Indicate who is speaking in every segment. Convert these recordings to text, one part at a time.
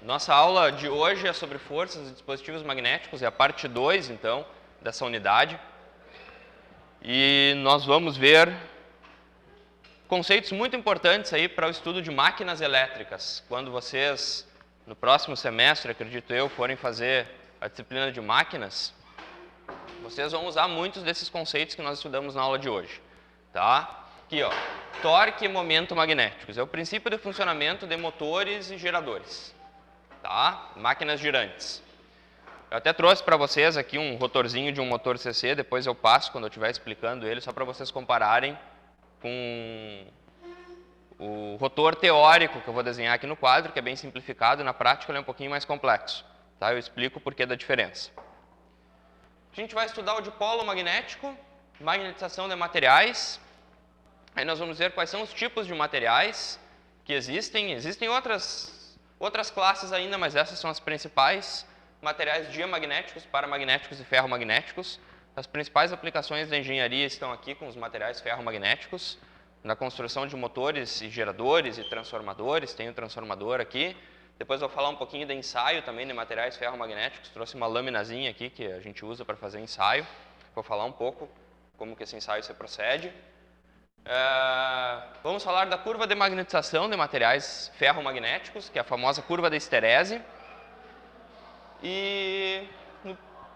Speaker 1: Nossa aula de hoje é sobre forças e dispositivos magnéticos, é a parte 2, então, dessa unidade. E nós vamos ver conceitos muito importantes aí para o estudo de máquinas elétricas. Quando vocês, no próximo semestre, acredito eu, forem fazer a disciplina de máquinas, vocês vão usar muitos desses conceitos que nós estudamos na aula de hoje. Tá? Aqui, ó, torque e momento magnéticos. É o princípio de funcionamento de motores e geradores. Tá? Máquinas girantes. Eu até trouxe para vocês aqui um rotorzinho de um motor CC, depois eu passo quando eu estiver explicando ele, só para vocês compararem com o rotor teórico que eu vou desenhar aqui no quadro, que é bem simplificado, na prática ele é um pouquinho mais complexo. Tá? Eu explico o porquê da diferença. A gente vai estudar o dipolo magnético, magnetização de materiais. Aí nós vamos ver quais são os tipos de materiais que existem. Existem outras classes ainda, mas essas são as principais. Materiais diamagnéticos, paramagnéticos e ferromagnéticos. As principais aplicações da engenharia estão aqui com os materiais ferromagnéticos. Na construção de motores e geradores e transformadores, tem o transformador aqui. Depois eu vou falar um pouquinho de ensaio também de materiais ferromagnéticos. Trouxe uma laminazinha aqui que a gente usa para fazer ensaio. Vou falar um pouco como que esse ensaio se procede. Vamos falar da curva de magnetização de materiais ferromagnéticos, que é a famosa curva de Hystéresy. E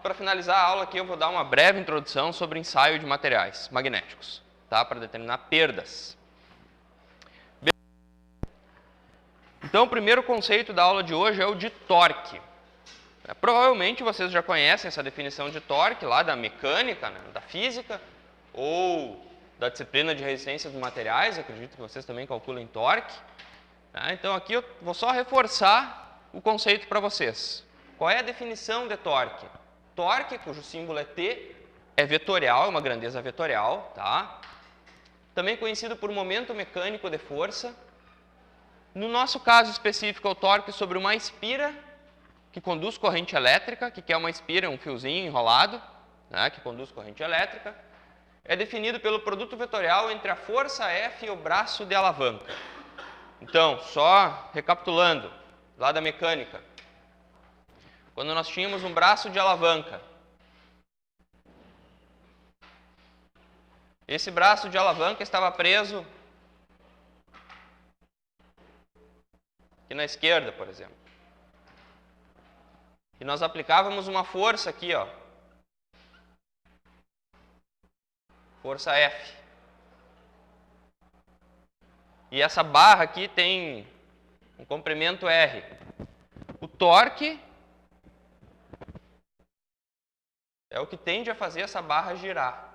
Speaker 1: para finalizar a aula aqui eu vou dar uma breve introdução sobre ensaio de materiais magnéticos, tá? Para determinar perdas. Então o primeiro conceito da aula de hoje é o de torque. Provavelmente vocês já conhecem essa definição de torque lá da mecânica, né, da física, ou da disciplina de resistência dos materiais, acredito que vocês também calculem torque. Tá? Então aqui eu vou só reforçar o conceito para vocês. Qual é a definição de torque? Torque, cujo símbolo é T, é vetorial, é uma grandeza vetorial, tá? Também conhecido por momento mecânico de força. No nosso caso específico, é o torque sobre uma espira que conduz corrente elétrica. O que é uma espira? É um fiozinho enrolado, né, que conduz corrente elétrica. É definido pelo produto vetorial entre a força F e o braço de alavanca. Então, só recapitulando, lá da mecânica. Quando nós tínhamos um braço de alavanca, esse braço de alavanca estava preso aqui na esquerda, por exemplo. E nós aplicávamos uma força aqui, ó. Força F. E essa barra aqui tem um comprimento R. O torque é o que tende a fazer essa barra girar.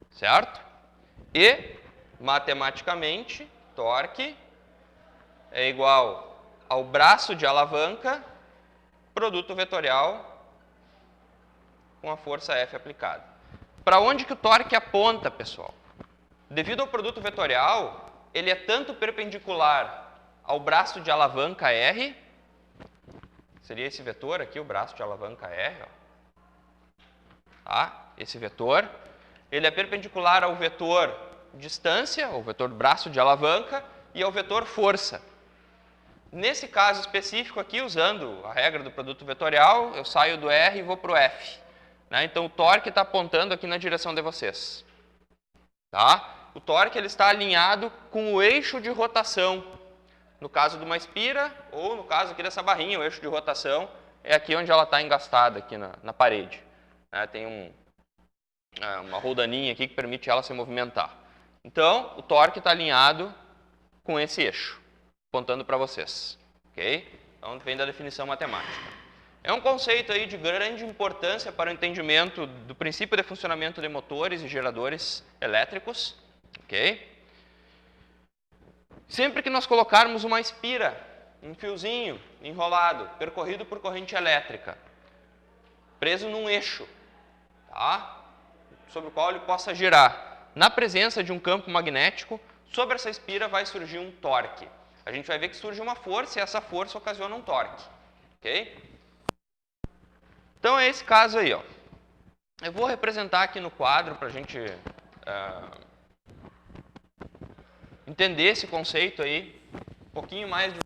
Speaker 1: Certo? E, matematicamente, torque é igual ao braço de alavanca, produto vetorial com a força F aplicada. Para onde que o torque aponta, pessoal? Devido ao produto vetorial, ele é tanto perpendicular ao braço de alavanca R, seria esse vetor aqui, o braço de alavanca R, ó. Tá? Esse vetor. Ele é perpendicular ao vetor distância, ao vetor braço de alavanca, e ao vetor força. Nesse caso específico aqui, usando a regra do produto vetorial, eu saio do R e vou para o F. Né? Então o torque está apontando aqui na direção de vocês. Tá? O torque ele está alinhado com o eixo de rotação. No caso de uma espira, ou no caso aqui dessa barrinha, o eixo de rotação é aqui onde ela está engastada, aqui na parede. Né? Tem uma roldaninha aqui que permite ela se movimentar. Então, o torque está alinhado com esse eixo, apontando para vocês. Okay? Então, vem da definição matemática. É um conceito aí de grande importância para o entendimento do princípio de funcionamento de motores e geradores elétricos. Okay? Sempre que nós colocarmos uma espira, um fiozinho enrolado, percorrido por corrente elétrica, preso num eixo, tá? Sobre o qual ele possa girar, na presença de um campo magnético, sobre essa espira vai surgir um torque. A gente vai ver que surge uma força e essa força ocasiona um torque. Okay? Então é esse caso aí, ó. Eu vou representar aqui no quadro para a gente entender esse conceito aí, um pouquinho mais de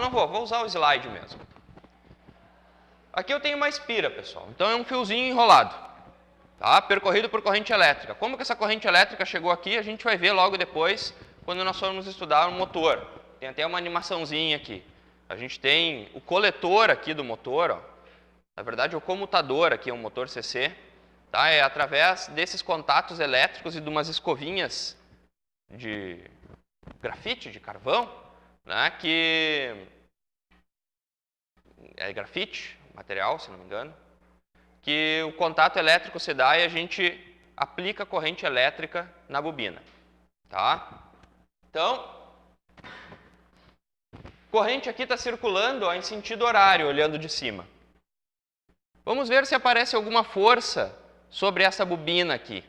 Speaker 1: Não vou usar o slide mesmo. Aqui eu tenho uma espira, pessoal. Então é um fiozinho enrolado, tá? Percorrido por corrente elétrica. Como que essa corrente elétrica chegou aqui, a gente vai ver logo depois, quando nós formos estudar o motor. Tem até uma animaçãozinha aqui. A gente tem o coletor aqui do motor, ó. Na verdade, o comutador aqui é um motor CC. Tá? É através desses contatos elétricos e de umas escovinhas de grafite, de carvão, né, que é grafite, material, se não me engano, que o contato elétrico se dá e a gente aplica corrente elétrica na bobina. Tá? Então, corrente aqui está circulando, ó, em sentido horário, olhando de cima. Vamos ver se aparece alguma força sobre essa bobina aqui,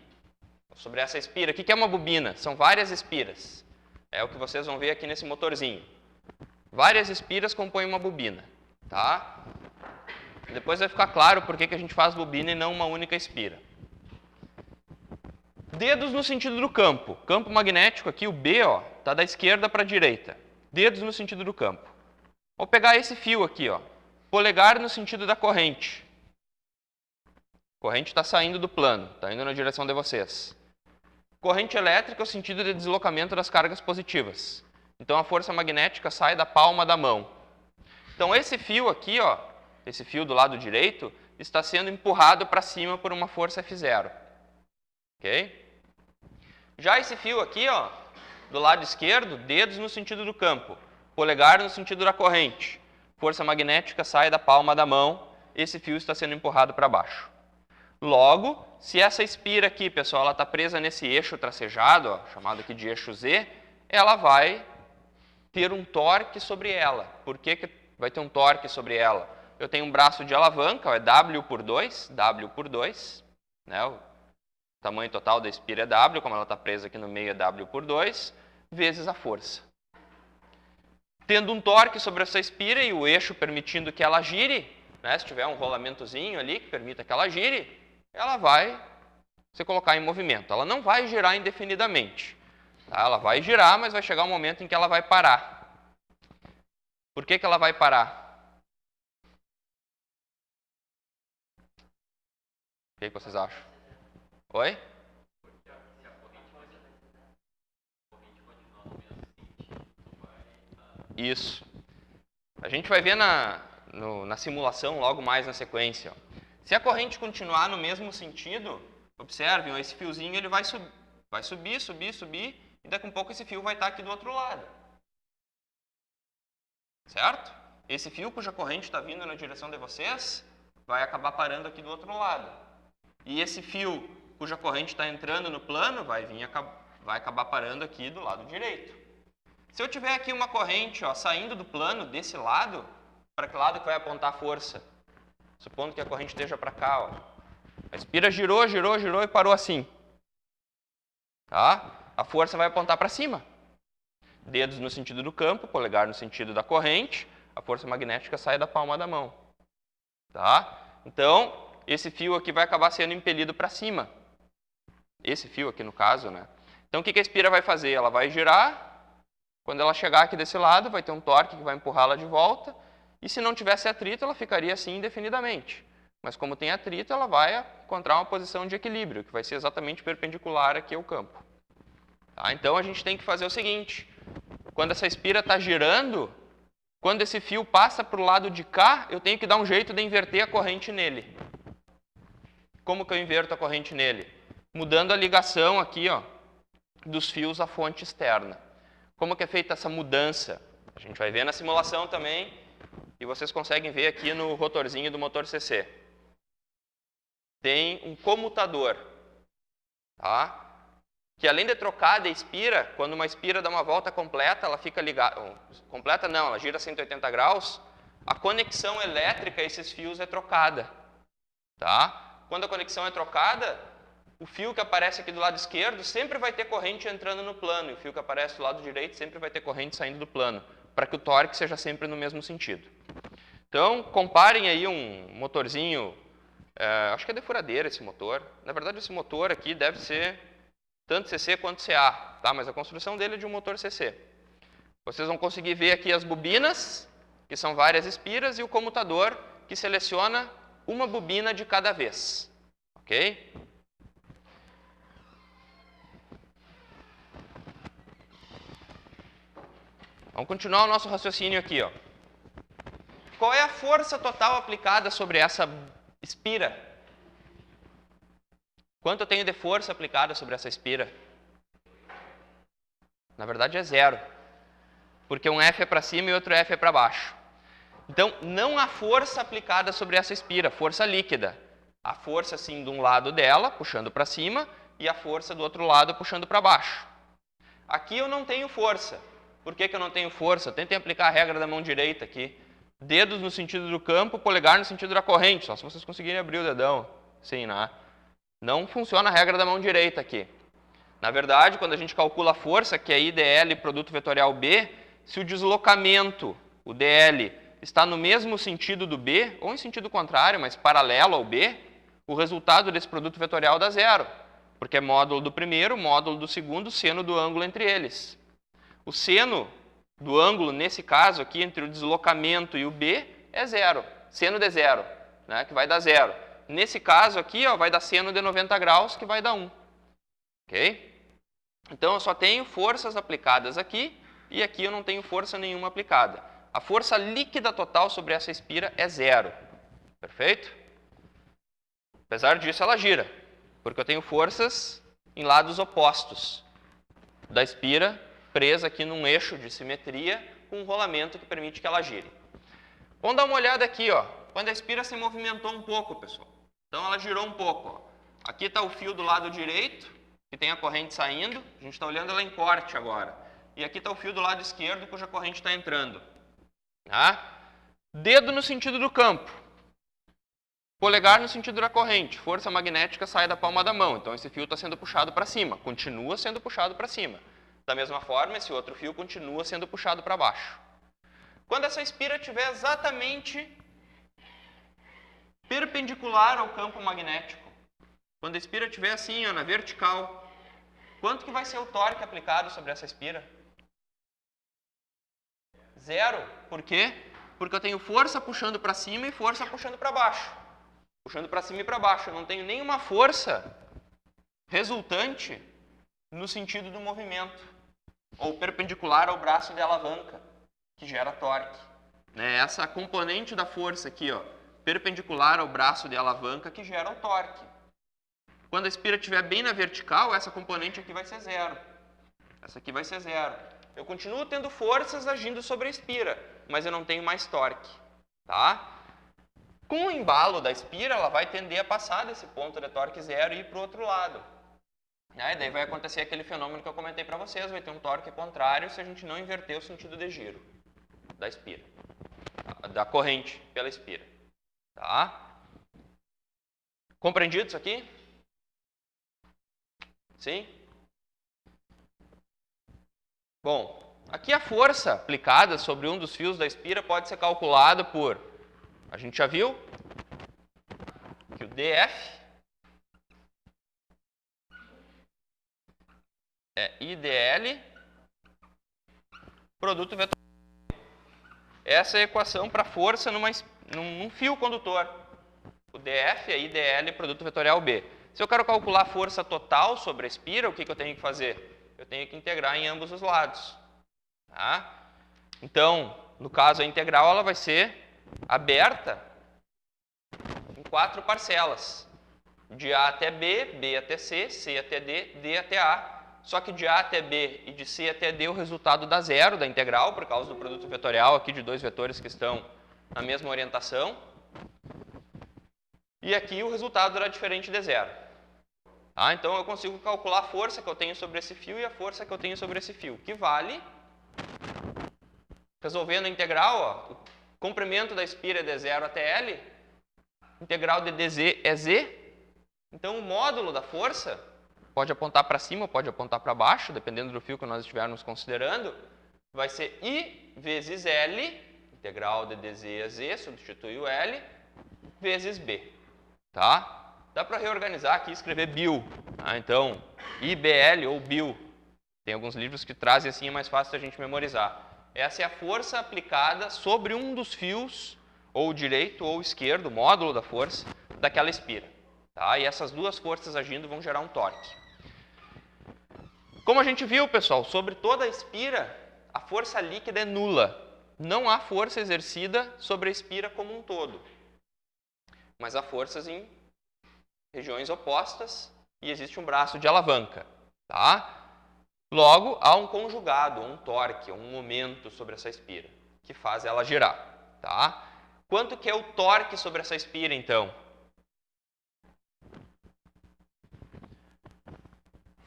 Speaker 1: sobre essa espira. O que é uma bobina? São várias espiras. É o que vocês vão ver aqui nesse motorzinho. Várias espiras compõem uma bobina. Tá? Depois vai ficar claro por que a gente faz bobina e não uma única espira. Dedos no sentido do campo. Campo magnético aqui, o B, está da esquerda para a direita. Dedos no sentido do campo. Vou pegar esse fio aqui, ó. Polegar no sentido da corrente. A corrente está saindo do plano, está indo na direção de vocês. Corrente elétrica é o sentido de deslocamento das cargas positivas. Então a força magnética sai da palma da mão. Então esse fio aqui, ó, esse fio do lado direito, está sendo empurrado para cima por uma força F0. Ok? Já esse fio aqui, ó, do lado esquerdo, dedos no sentido do campo, polegar no sentido da corrente. Força magnética sai da palma da mão, esse fio está sendo empurrado para baixo. Logo, se essa espira aqui, pessoal, ela está presa nesse eixo tracejado, ó, chamado aqui de eixo Z, ela vai ter um torque sobre ela. Por que vai ter um torque sobre ela? Eu tenho um braço de alavanca, ó, é W por 2, né, o tamanho total da espira é W, como ela está presa aqui no meio é W por 2, vezes a força. Tendo um torque sobre essa espira e o eixo permitindo que ela gire, né, se tiver um rolamentozinho ali que permita que ela gire, ela vai se colocar em movimento. Ela não vai girar indefinidamente. Tá? Ela vai girar, mas vai chegar um momento em que ela vai parar. Por que ela vai parar? O que vocês acham? Oi? Isso. A gente vai ver na simulação logo mais na sequência. Ó. Se a corrente continuar no mesmo sentido, observem, ó, esse fiozinho ele vai subir, e daqui a pouco esse fio vai estar aqui do outro lado. Certo? Esse fio cuja corrente está vindo na direção de vocês vai acabar parando aqui do outro lado. E esse fio cuja corrente está entrando no plano vai acabar parando aqui do lado direito. Se eu tiver aqui uma corrente, ó, saindo do plano desse lado, para que lado que vai apontar a força? Supondo que a corrente esteja para cá. Ó. A espira girou e parou assim. Tá? A força vai apontar para cima. Dedos no sentido do campo, polegar no sentido da corrente, a força magnética sai da palma da mão. Tá? Então, esse fio aqui vai acabar sendo impelido para cima. Esse fio aqui no caso, né? Então, o que a espira vai fazer? Ela vai girar. Quando ela chegar aqui desse lado, vai ter um torque que vai empurrá-la de volta. E se não tivesse atrito, ela ficaria assim indefinidamente. Mas como tem atrito, ela vai encontrar uma posição de equilíbrio, que vai ser exatamente perpendicular aqui ao campo. Tá? Então, a gente tem que fazer o seguinte. Quando essa espira está girando, quando esse fio passa para o lado de cá, eu tenho que dar um jeito de inverter a corrente nele. Como que eu inverto a corrente nele? Mudando a ligação aqui, ó, dos fios à fonte externa. Como que é feita essa mudança? A gente vai ver na simulação também. E vocês conseguem ver aqui no rotorzinho do motor CC. Tem um comutador, tá? Que além de trocar de espira, quando uma espira dá uma volta completa, ela fica ligada... Completa não, ela gira 180 graus. A conexão elétrica a esses fios é trocada. Tá? Quando a conexão é trocada, o fio que aparece aqui do lado esquerdo sempre vai ter corrente entrando no plano. E o fio que aparece do lado direito sempre vai ter corrente saindo do plano. Para que o torque seja sempre no mesmo sentido. Então, comparem aí um motorzinho, acho que é de furadeira esse motor. Na verdade, esse motor aqui deve ser tanto CC quanto CA, tá? Mas a construção dele é de um motor CC. Vocês vão conseguir ver aqui as bobinas, que são várias espiras, e o comutador, que seleciona uma bobina de cada vez. Ok? Vamos continuar o nosso raciocínio aqui, ó. Qual é a força total aplicada sobre essa espira? Quanto eu tenho de força aplicada sobre essa espira? Na verdade é zero, porque um F é para cima e outro F é para baixo. Então, não há força aplicada sobre essa espira, força líquida. A força, sim, de um lado dela, puxando para cima, e a força do outro lado, puxando para baixo. Aqui eu não tenho força. Por que eu não tenho força? Tentem aplicar a regra da mão direita aqui. Dedos no sentido do campo, polegar no sentido da corrente. Só se vocês conseguirem abrir o dedão. Sim, né? Não funciona a regra da mão direita aqui. Na verdade, quando a gente calcula a força, que é IDL produto vetorial B, se o deslocamento, o DL, está no mesmo sentido do B, ou em sentido contrário, mas paralelo ao B, o resultado desse produto vetorial dá zero. Porque é módulo do primeiro, módulo do segundo, seno do ângulo entre eles. O seno do ângulo, nesse caso aqui, entre o deslocamento e o B, é zero. Seno de zero, né, que vai dar zero. Nesse caso aqui, ó, vai dar seno de 90 graus, que vai dar 1. Ok? Então, eu só tenho forças aplicadas aqui, e aqui eu não tenho força nenhuma aplicada. A força líquida total sobre essa espira é zero. Perfeito? Apesar disso, ela gira, porque eu tenho forças em lados opostos da espira, presa aqui num eixo de simetria com um rolamento que permite que ela gire. Vamos dar uma olhada aqui, ó, quando a espira se movimentou um pouco, pessoal. Então ela girou um pouco. Ó. Aqui está o fio do lado direito, que tem a corrente saindo. A gente está olhando ela em corte agora. E aqui está o fio do lado esquerdo, cuja corrente está entrando. Tá? Dedo no sentido do campo. Polegar no sentido da corrente. Força magnética sai da palma da mão. Então esse fio está sendo puxado para cima. Continua sendo puxado para cima. Da mesma forma, esse outro fio continua sendo puxado para baixo. Quando essa espira estiver exatamente perpendicular ao campo magnético, quando a espira estiver assim, ó, na vertical, quanto que vai ser o torque aplicado sobre essa espira? Zero. Por quê? Porque eu tenho força puxando para cima e força puxando para baixo. Puxando para cima e para baixo. Eu não tenho nenhuma força resultante no sentido do movimento, ou perpendicular ao braço de alavanca, que gera torque. Essa componente da força aqui, ó, perpendicular ao braço de alavanca, que gera o torque. Quando a espira estiver bem na vertical, essa componente aqui vai ser zero. Essa aqui vai ser zero. Eu continuo tendo forças agindo sobre a espira, mas eu não tenho mais torque. Tá? Com o embalo da espira, ela vai tender a passar desse ponto de torque zero e ir para o outro lado. E daí vai acontecer aquele fenômeno que eu comentei para vocês, vai ter um torque contrário se a gente não inverter o sentido de giro da espira, da corrente pela espira. Tá? Compreendido isso aqui? Sim? Bom, aqui a força aplicada sobre um dos fios da espira pode ser calculada por, a gente já viu, que o DF é IDL produto vetorial. Essa é a equação para força num fio condutor. O DF é IDL produto vetorial B. Se eu quero calcular a força total sobre a espira, o que eu tenho que fazer? Eu tenho que integrar em ambos os lados. Tá? Então, no caso, a integral ela vai ser aberta em 4 parcelas. De A até B, B até C, C até D, D até A. Só que de A até B e de C até D o resultado dá zero da integral, por causa do produto vetorial aqui de dois vetores que estão na mesma orientação. E aqui o resultado era diferente de zero. Tá? Então eu consigo calcular a força que eu tenho sobre esse fio e a força que eu tenho sobre esse fio, que vale, resolvendo a integral, ó, o comprimento da espira é de 0 até L, integral de dz é z, então o módulo da força pode apontar para cima, pode apontar para baixo, dependendo do fio que nós estivermos considerando, vai ser I vezes L, integral de dz a z, substitui o L, vezes B. Tá? Dá para reorganizar aqui e escrever BIL. Tá? Então, IBL ou BIL. Tem alguns livros que trazem assim, é mais fácil a gente memorizar. Essa é a força aplicada sobre um dos fios, ou direito ou esquerdo, o módulo da força, daquela espira. Tá? E essas duas forças agindo vão gerar um torque. Como a gente viu, pessoal, sobre toda a espira, a força líquida é nula. Não há força exercida sobre a espira como um todo. Mas há forças em regiões opostas e existe um braço de alavanca. Tá? Logo, há um conjugado, um torque, um momento sobre essa espira, que faz ela girar. Tá? Quanto que é o torque sobre essa espira, então?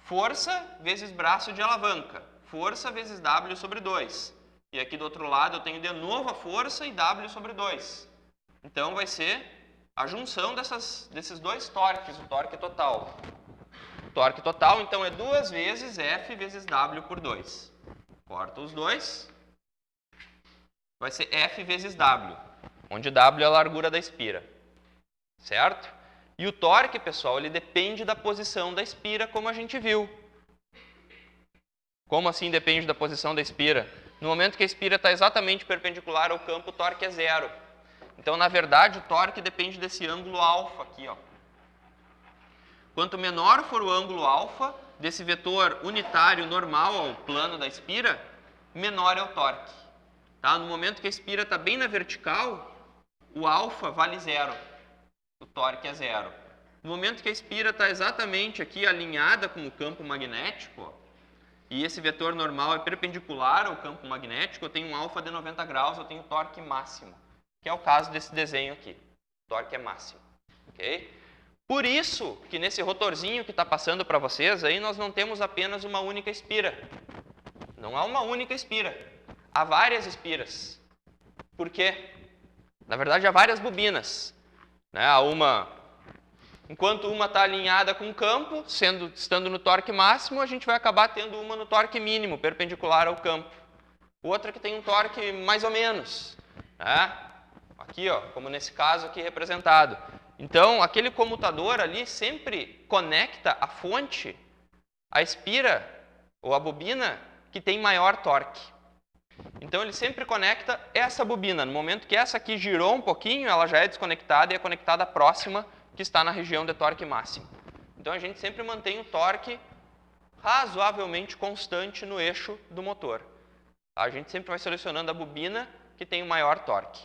Speaker 1: Força vezes braço de alavanca. Força vezes W sobre 2. E aqui do outro lado eu tenho de novo a força e W sobre 2. Então vai ser a junção desses dois torques, o torque total. O torque total, então, é 2 vezes F vezes W por 2. Corta os dois. Vai ser F vezes W, onde W é a largura da espira. Certo? E o torque, pessoal, ele depende da posição da espira, como a gente viu. Como assim depende da posição da espira? No momento que a espira está exatamente perpendicular ao campo, o torque é zero. Então, na verdade, o torque depende desse ângulo alfa aqui, ó. Quanto menor for o ângulo alfa desse vetor unitário normal ao plano da espira, menor é o torque. Tá? No momento que a espira está bem na vertical, o alfa vale zero. O torque é zero. No momento que a espira está exatamente aqui alinhada com o campo magnético, ó, e esse vetor normal é perpendicular ao campo magnético, eu tenho um alfa de 90 graus, eu tenho torque máximo, que é o caso desse desenho aqui. O torque é máximo. Okay? Por isso que nesse rotorzinho que está passando para vocês, aí nós não temos apenas uma única espira. Não há uma única espira. Há várias espiras. Por quê? Na verdade, há várias bobinas. Né? Enquanto uma está alinhada com o campo, estando no torque máximo, a gente vai acabar tendo uma no torque mínimo, perpendicular ao campo. Outra que tem um torque mais ou menos. Né? Aqui, ó, como nesse caso aqui representado. Então, aquele comutador ali sempre conecta a fonte, a espira ou a bobina que tem maior torque. Então, ele sempre conecta essa bobina. No momento que essa aqui girou um pouquinho, ela já é desconectada e é conectada à próxima, que está na região de torque máximo. Então, a gente sempre mantém o torque razoavelmente constante no eixo do motor. A gente sempre vai selecionando a bobina que tem o maior torque.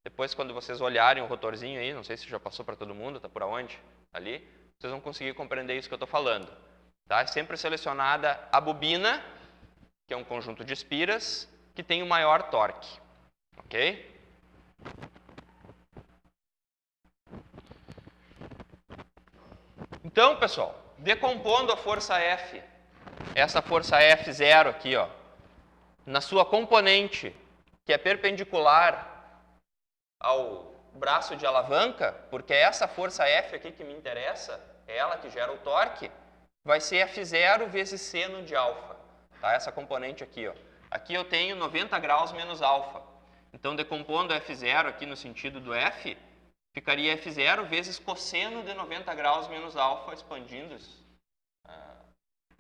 Speaker 1: Depois, quando vocês olharem o rotorzinho aí, não sei se já passou para todo mundo, está por onde? Ali, vocês vão conseguir compreender isso que eu estou falando. Tá? É sempre selecionada a bobina, que é um conjunto de espiras, que tem o maior torque. Ok? Então, pessoal, decompondo a força F, essa força F0 aqui, ó, na sua componente, que é perpendicular ao braço de alavanca, porque é essa força F aqui que me interessa, é ela que gera o torque, vai ser F0 vezes seno de alfa. Tá? Essa componente aqui, ó. Aqui eu tenho 90 graus menos alfa. Então, decompondo F0 aqui no sentido do F, ficaria F0 vezes cosseno de 90 graus menos alfa, expandindo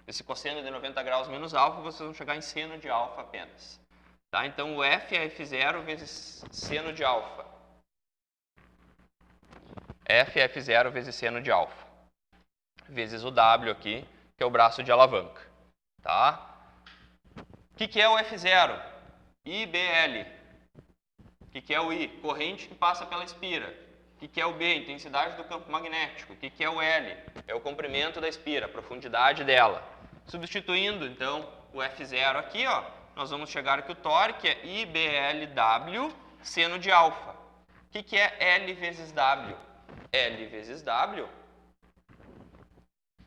Speaker 1: esse cosseno de 90 graus menos alfa, vocês vão chegar em seno de alfa apenas. Tá? Então, o F é F0 vezes seno de alfa. F é F0 vezes seno de alfa. Vezes o W aqui, que é o braço de alavanca. Tá? O que é o F0? IBL. O que é o I? Corrente que passa pela espira. O que é o B? Intensidade do campo magnético. O que é o L? É o comprimento da espira, a profundidade dela. Substituindo, então, o F0 aqui, ó, nós vamos chegar que o torque é IBLW seno de alfa. O que é L vezes W? L vezes W,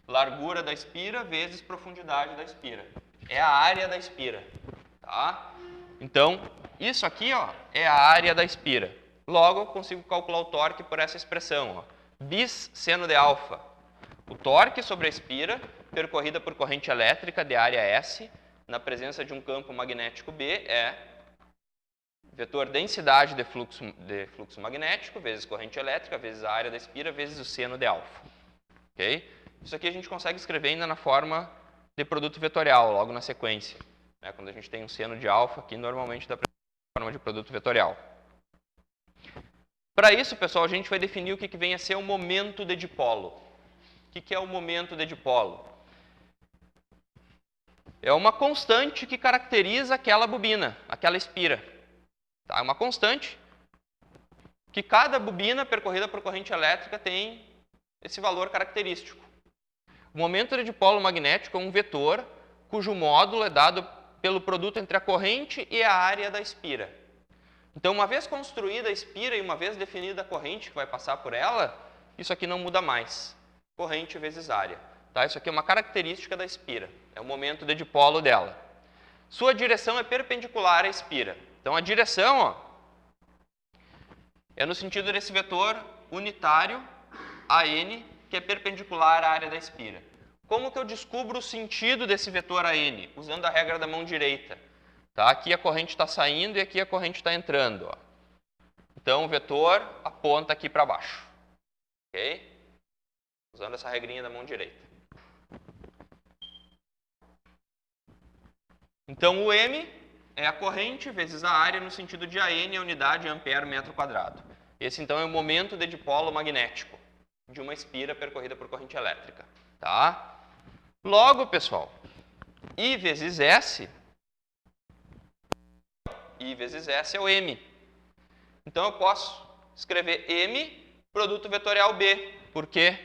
Speaker 1: largura da espira vezes profundidade da espira. É a área da espira. Tá? Então, isso aqui, ó, é a área da espira. Logo, eu consigo calcular o torque por essa expressão. Ó. Bis seno de alfa. O torque sobre a espira, percorrida por corrente elétrica de área S, na presença de um campo magnético B, é vetor densidade de fluxo magnético, vezes corrente elétrica, vezes a área da espira, vezes o seno de alfa. Okay? Isso aqui a gente consegue escrever ainda na forma de produto vetorial, logo na sequência. né? Quando a gente tem um seno de alfa, aqui normalmente dá para forma de produto vetorial. Para isso, pessoal, a gente vai definir o que vem a ser o momento de dipolo. O que é o momento de dipolo? É uma constante que caracteriza aquela bobina, aquela espira. Tá? É uma constante que cada bobina percorrida por corrente elétrica tem esse valor característico. O momento de dipolo magnético é um vetor cujo módulo é dado pelo produto entre a corrente e a área da espira. Então, uma vez construída a espira e uma vez definida a corrente que vai passar por ela, isso aqui não muda mais. Corrente vezes área. Tá? Isso aqui é uma característica da espira. É o momento de dipolo dela. Sua direção é perpendicular à espira. Então, a direção, ó, é no sentido desse vetor unitário AN, que é perpendicular à área da espira. Como que eu descubro o sentido desse vetor AN? Usando a regra da mão direita. Tá? Aqui a corrente está saindo e aqui a corrente está entrando. Ó. Então, o vetor aponta aqui para baixo. Ok? Usando essa regrinha da mão direita. Então, o M é a corrente vezes a área no sentido de AN, a unidade ampere metro quadrado. Esse, então, é o momento de dipolo magnético de uma espira percorrida por corrente elétrica. Tá? Logo, pessoal, I vezes S é o M. Então, eu posso escrever M, produto vetorial B. Por quê?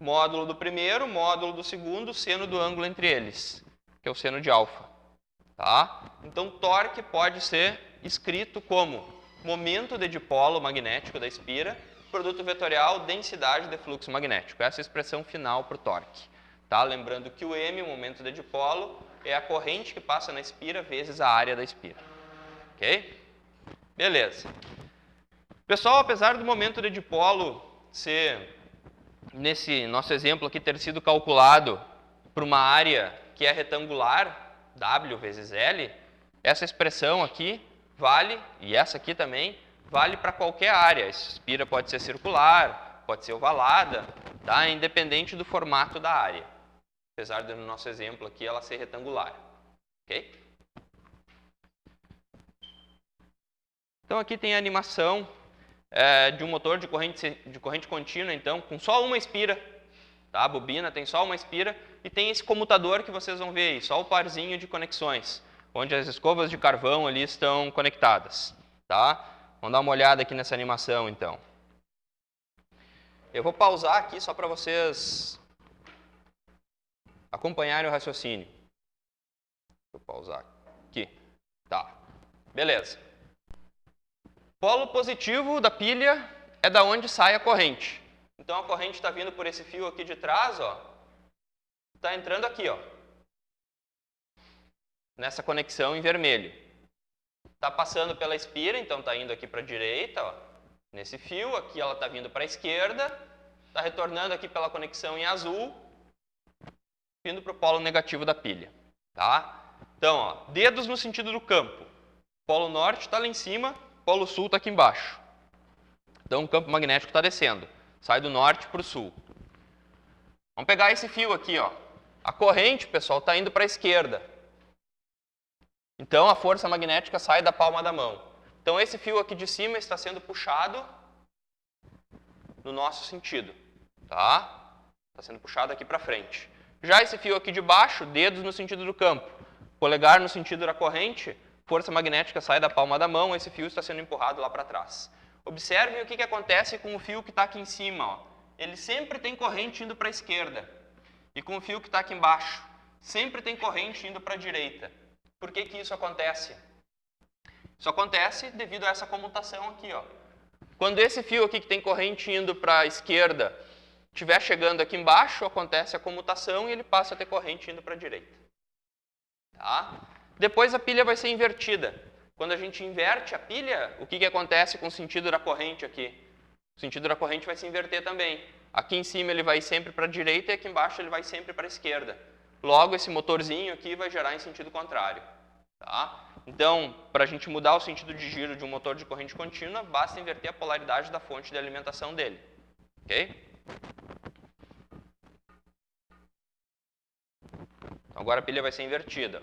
Speaker 1: Módulo do primeiro, módulo do segundo, seno do ângulo entre eles, que é o seno de alfa. Tá? Então, torque pode ser escrito como momento de dipolo magnético da espira, produto vetorial, densidade de fluxo magnético. Essa é a expressão final para o torque. Tá? Lembrando que o M, o momento de dipolo, é a corrente que passa na espira vezes a área da espira. Ok? Beleza. Pessoal, apesar do momento de dipolo ser, nesse nosso exemplo aqui, ter sido calculado por uma área que é retangular, W vezes L, essa expressão aqui vale, e essa aqui também, vale para qualquer área. A espira pode ser circular, pode ser ovalada, tá? Independente do formato da área. Apesar de, no nosso exemplo aqui, ela ser retangular. Ok? Então, aqui tem a animação de um motor de corrente contínua, então, com só uma espira. Tá? A bobina tem só uma espira e tem esse comutador que vocês vão ver aí, só o parzinho de conexões, onde as escovas de carvão ali estão conectadas. Tá? Vamos dar uma olhada aqui nessa animação, então. Eu vou pausar aqui só para vocês acompanharem o raciocínio. Deixa eu pausar aqui. Tá. Beleza. Polo positivo da pilha é da onde sai a corrente. Então, a corrente está vindo por esse fio aqui de trás, ó. Está entrando aqui, ó. Nessa conexão em vermelho. Está passando pela espira, então está indo aqui para a direita, ó. Nesse fio, aqui ela está vindo para a esquerda. Está retornando aqui pela conexão em azul, vindo para o polo negativo da pilha. Tá? Então, ó, dedos no sentido do campo. Polo norte está lá em cima, polo sul está aqui embaixo. Então, o campo magnético está descendo. Sai do norte para o sul. Vamos pegar esse fio aqui, ó. A corrente, pessoal, está indo para a esquerda. Então, a força magnética sai da palma da mão. Então, esse fio aqui de cima está sendo puxado no nosso sentido. Tá? Está sendo puxado aqui para frente. Já esse fio aqui de baixo, dedos no sentido do campo. Polegar no sentido da corrente, força magnética sai da palma da mão, esse fio está sendo empurrado lá para trás. Observem o que acontece com o fio que está aqui em cima. Ó. Ele sempre tem corrente indo para a esquerda. E com o fio que está aqui embaixo, sempre tem corrente indo para a direita. Por que isso acontece? Isso acontece devido a essa comutação aqui. Ó. Quando esse fio aqui que tem corrente indo para a esquerda estiver chegando aqui embaixo, acontece a comutação e ele passa a ter corrente indo para a direita. Tá? Depois a pilha vai ser invertida. Quando a gente inverte a pilha, o que acontece com o sentido da corrente aqui? O sentido da corrente vai se inverter também. Aqui em cima ele vai sempre para a direita e aqui embaixo ele vai sempre para a esquerda. Logo, esse motorzinho aqui vai girar em sentido contrário. Tá? Então, para a gente mudar o sentido de giro de um motor de corrente contínua, basta inverter a polaridade da fonte de alimentação dele. Ok? Agora a pilha vai ser invertida.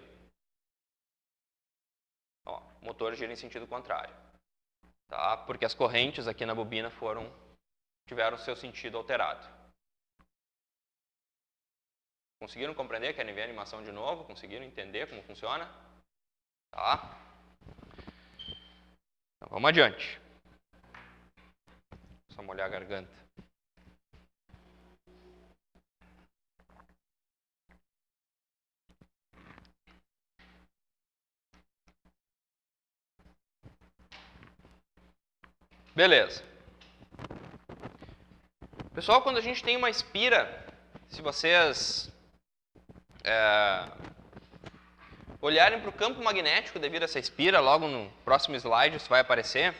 Speaker 1: motor gira em sentido contrário. Tá? Porque as correntes aqui na bobina tiveram seu sentido alterado. Conseguiram compreender? Querem ver a animação de novo? Conseguiram entender como funciona? Tá? Então, vamos adiante. Só molhar a garganta. Beleza. Pessoal, quando a gente tem uma espira, se vocês olharem para o campo magnético devido a essa espira, logo no próximo slide isso vai aparecer,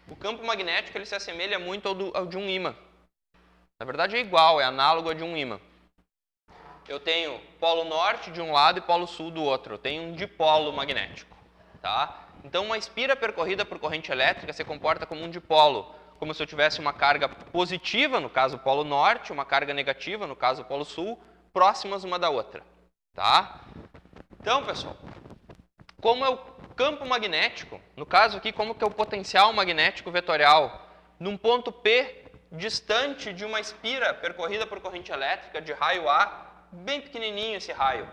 Speaker 1: o campo magnético ele se assemelha muito ao de um ímã. Na verdade é igual, é análogo a de um ímã. Eu tenho polo norte de um lado e polo sul do outro. Eu tenho um dipolo magnético. Tá? Então uma espira percorrida por corrente elétrica se comporta como um dipolo, como se eu tivesse uma carga positiva, no caso o polo norte, uma carga negativa, no caso o polo sul, próximas uma da outra. Tá? Então, pessoal, como é o campo magnético, no caso aqui, como que é o potencial magnético vetorial, num ponto P distante de uma espira percorrida por corrente elétrica de raio A, bem pequenininho esse raio.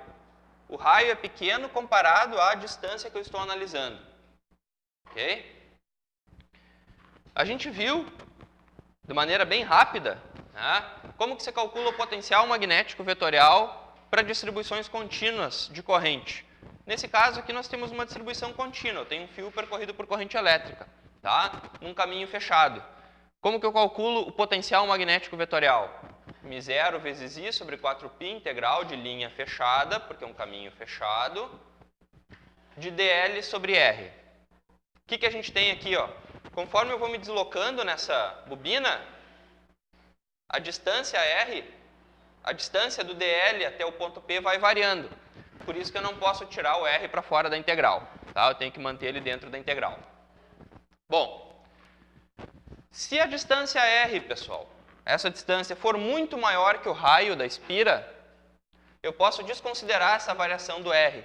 Speaker 1: O raio é pequeno comparado à distância que eu estou analisando. Ok? A gente viu, de maneira bem rápida, né, como que se calcula o potencial magnético vetorial para distribuições contínuas de corrente. Nesse caso aqui nós temos uma distribuição contínua, eu tenho um fio percorrido por corrente elétrica, tá? Num caminho fechado. Como que eu calculo o potencial magnético vetorial? μ0 vezes I sobre 4π integral de linha fechada, porque é um caminho fechado, de dl sobre R. O que a gente tem aqui? Ó? Conforme eu vou me deslocando nessa bobina, a distância R, a distância do dl até o ponto P vai variando. Por isso que eu não posso tirar o R para fora da integral. Tá? Eu tenho que manter ele dentro da integral. Bom, se a distância R, pessoal, essa distância for muito maior que o raio da espira, eu posso desconsiderar essa variação do R.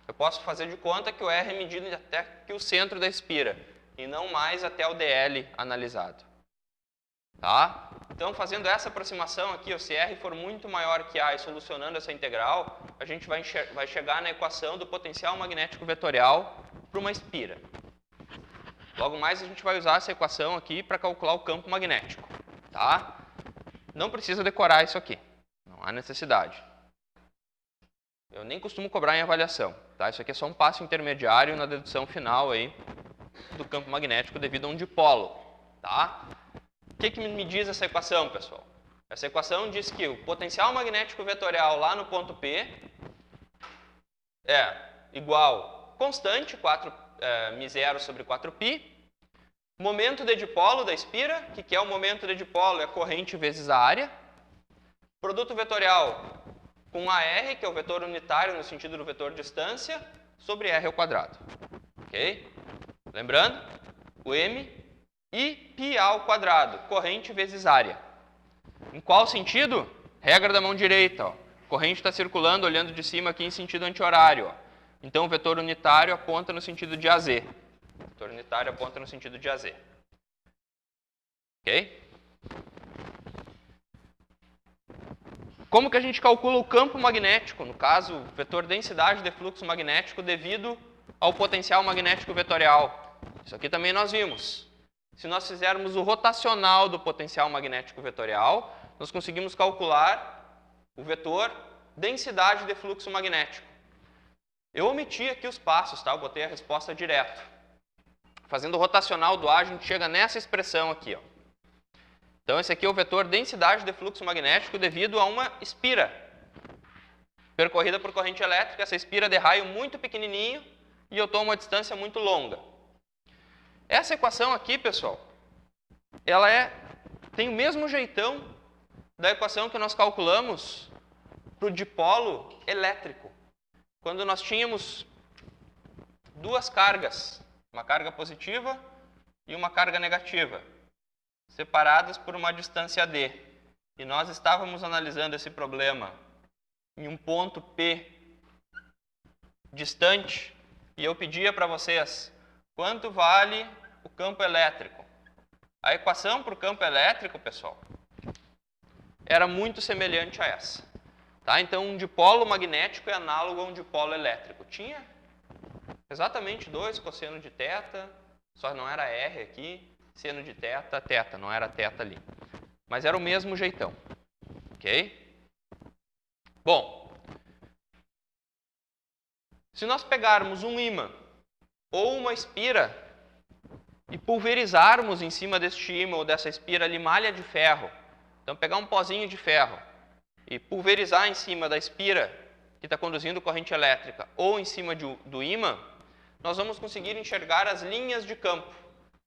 Speaker 1: Eu posso fazer de conta que o R é medido até que o centro da espira, e não mais até o dl analisado. Tá? Então, fazendo essa aproximação aqui, se R for muito maior que A e solucionando essa integral, a gente vai chegar na equação do potencial magnético vetorial para uma espira. Logo mais, a gente vai usar essa equação aqui para calcular o campo magnético. Tá? Não precisa decorar isso aqui, não há necessidade. Eu nem costumo cobrar em avaliação. Tá? Isso aqui é só um passo intermediário na dedução final aí do campo magnético devido a um dipolo. Tá? O que me diz essa equação, pessoal? Essa equação diz que o potencial magnético vetorial lá no ponto P é igual constante, μ0 sobre 4π, momento de dipolo da espira, que é o momento de dipolo, é a corrente vezes a área, produto vetorial com AR, que é o vetor unitário no sentido do vetor distância, sobre R ao quadrado. Ok? Lembrando, o M e π ao quadrado, corrente vezes área. Em qual sentido? Regra da mão direita. Ó. Corrente está circulando, olhando de cima aqui em sentido anti-horário. Então, o vetor unitário aponta no sentido de AZ. O vetor unitário aponta no sentido de AZ. Ok? Como que a gente calcula o campo magnético? No caso, o vetor densidade de fluxo magnético devido ao potencial magnético vetorial. Isso aqui também nós vimos. Se nós fizermos o rotacional do potencial magnético vetorial, nós conseguimos calcular o vetor densidade de fluxo magnético. Eu omiti aqui os passos, tá? Eu botei a resposta direto. Fazendo o rotacional do A, a gente chega nessa expressão aqui. Ó. Então, esse aqui é o vetor densidade de fluxo magnético devido a uma espira percorrida por corrente elétrica. Essa espira de raio muito pequenininho e eu tomo uma distância muito longa. Essa equação aqui, pessoal, ela tem o mesmo jeitão da equação que nós calculamos para o dipolo elétrico. Quando nós tínhamos duas cargas, uma carga positiva e uma carga negativa, separadas por uma distância d. E nós estávamos analisando esse problema em um ponto P distante e eu pedia para vocês quanto vale o campo elétrico. A equação para o campo elétrico, pessoal, era muito semelhante a essa. Tá? Então, um dipolo magnético é análogo a um dipolo elétrico. Tinha exatamente 2 cosseno de θ, só não era R aqui, seno de θ, θ, não era θ ali. Mas era o mesmo jeitão. Ok? Bom, se nós pegarmos um ímã ou uma espira e pulverizarmos em cima deste ímã ou dessa espira ali malha de ferro, então pegar um pozinho de ferro e pulverizar em cima da espira que está conduzindo corrente elétrica ou em cima do ímã, nós vamos conseguir enxergar as linhas de campo.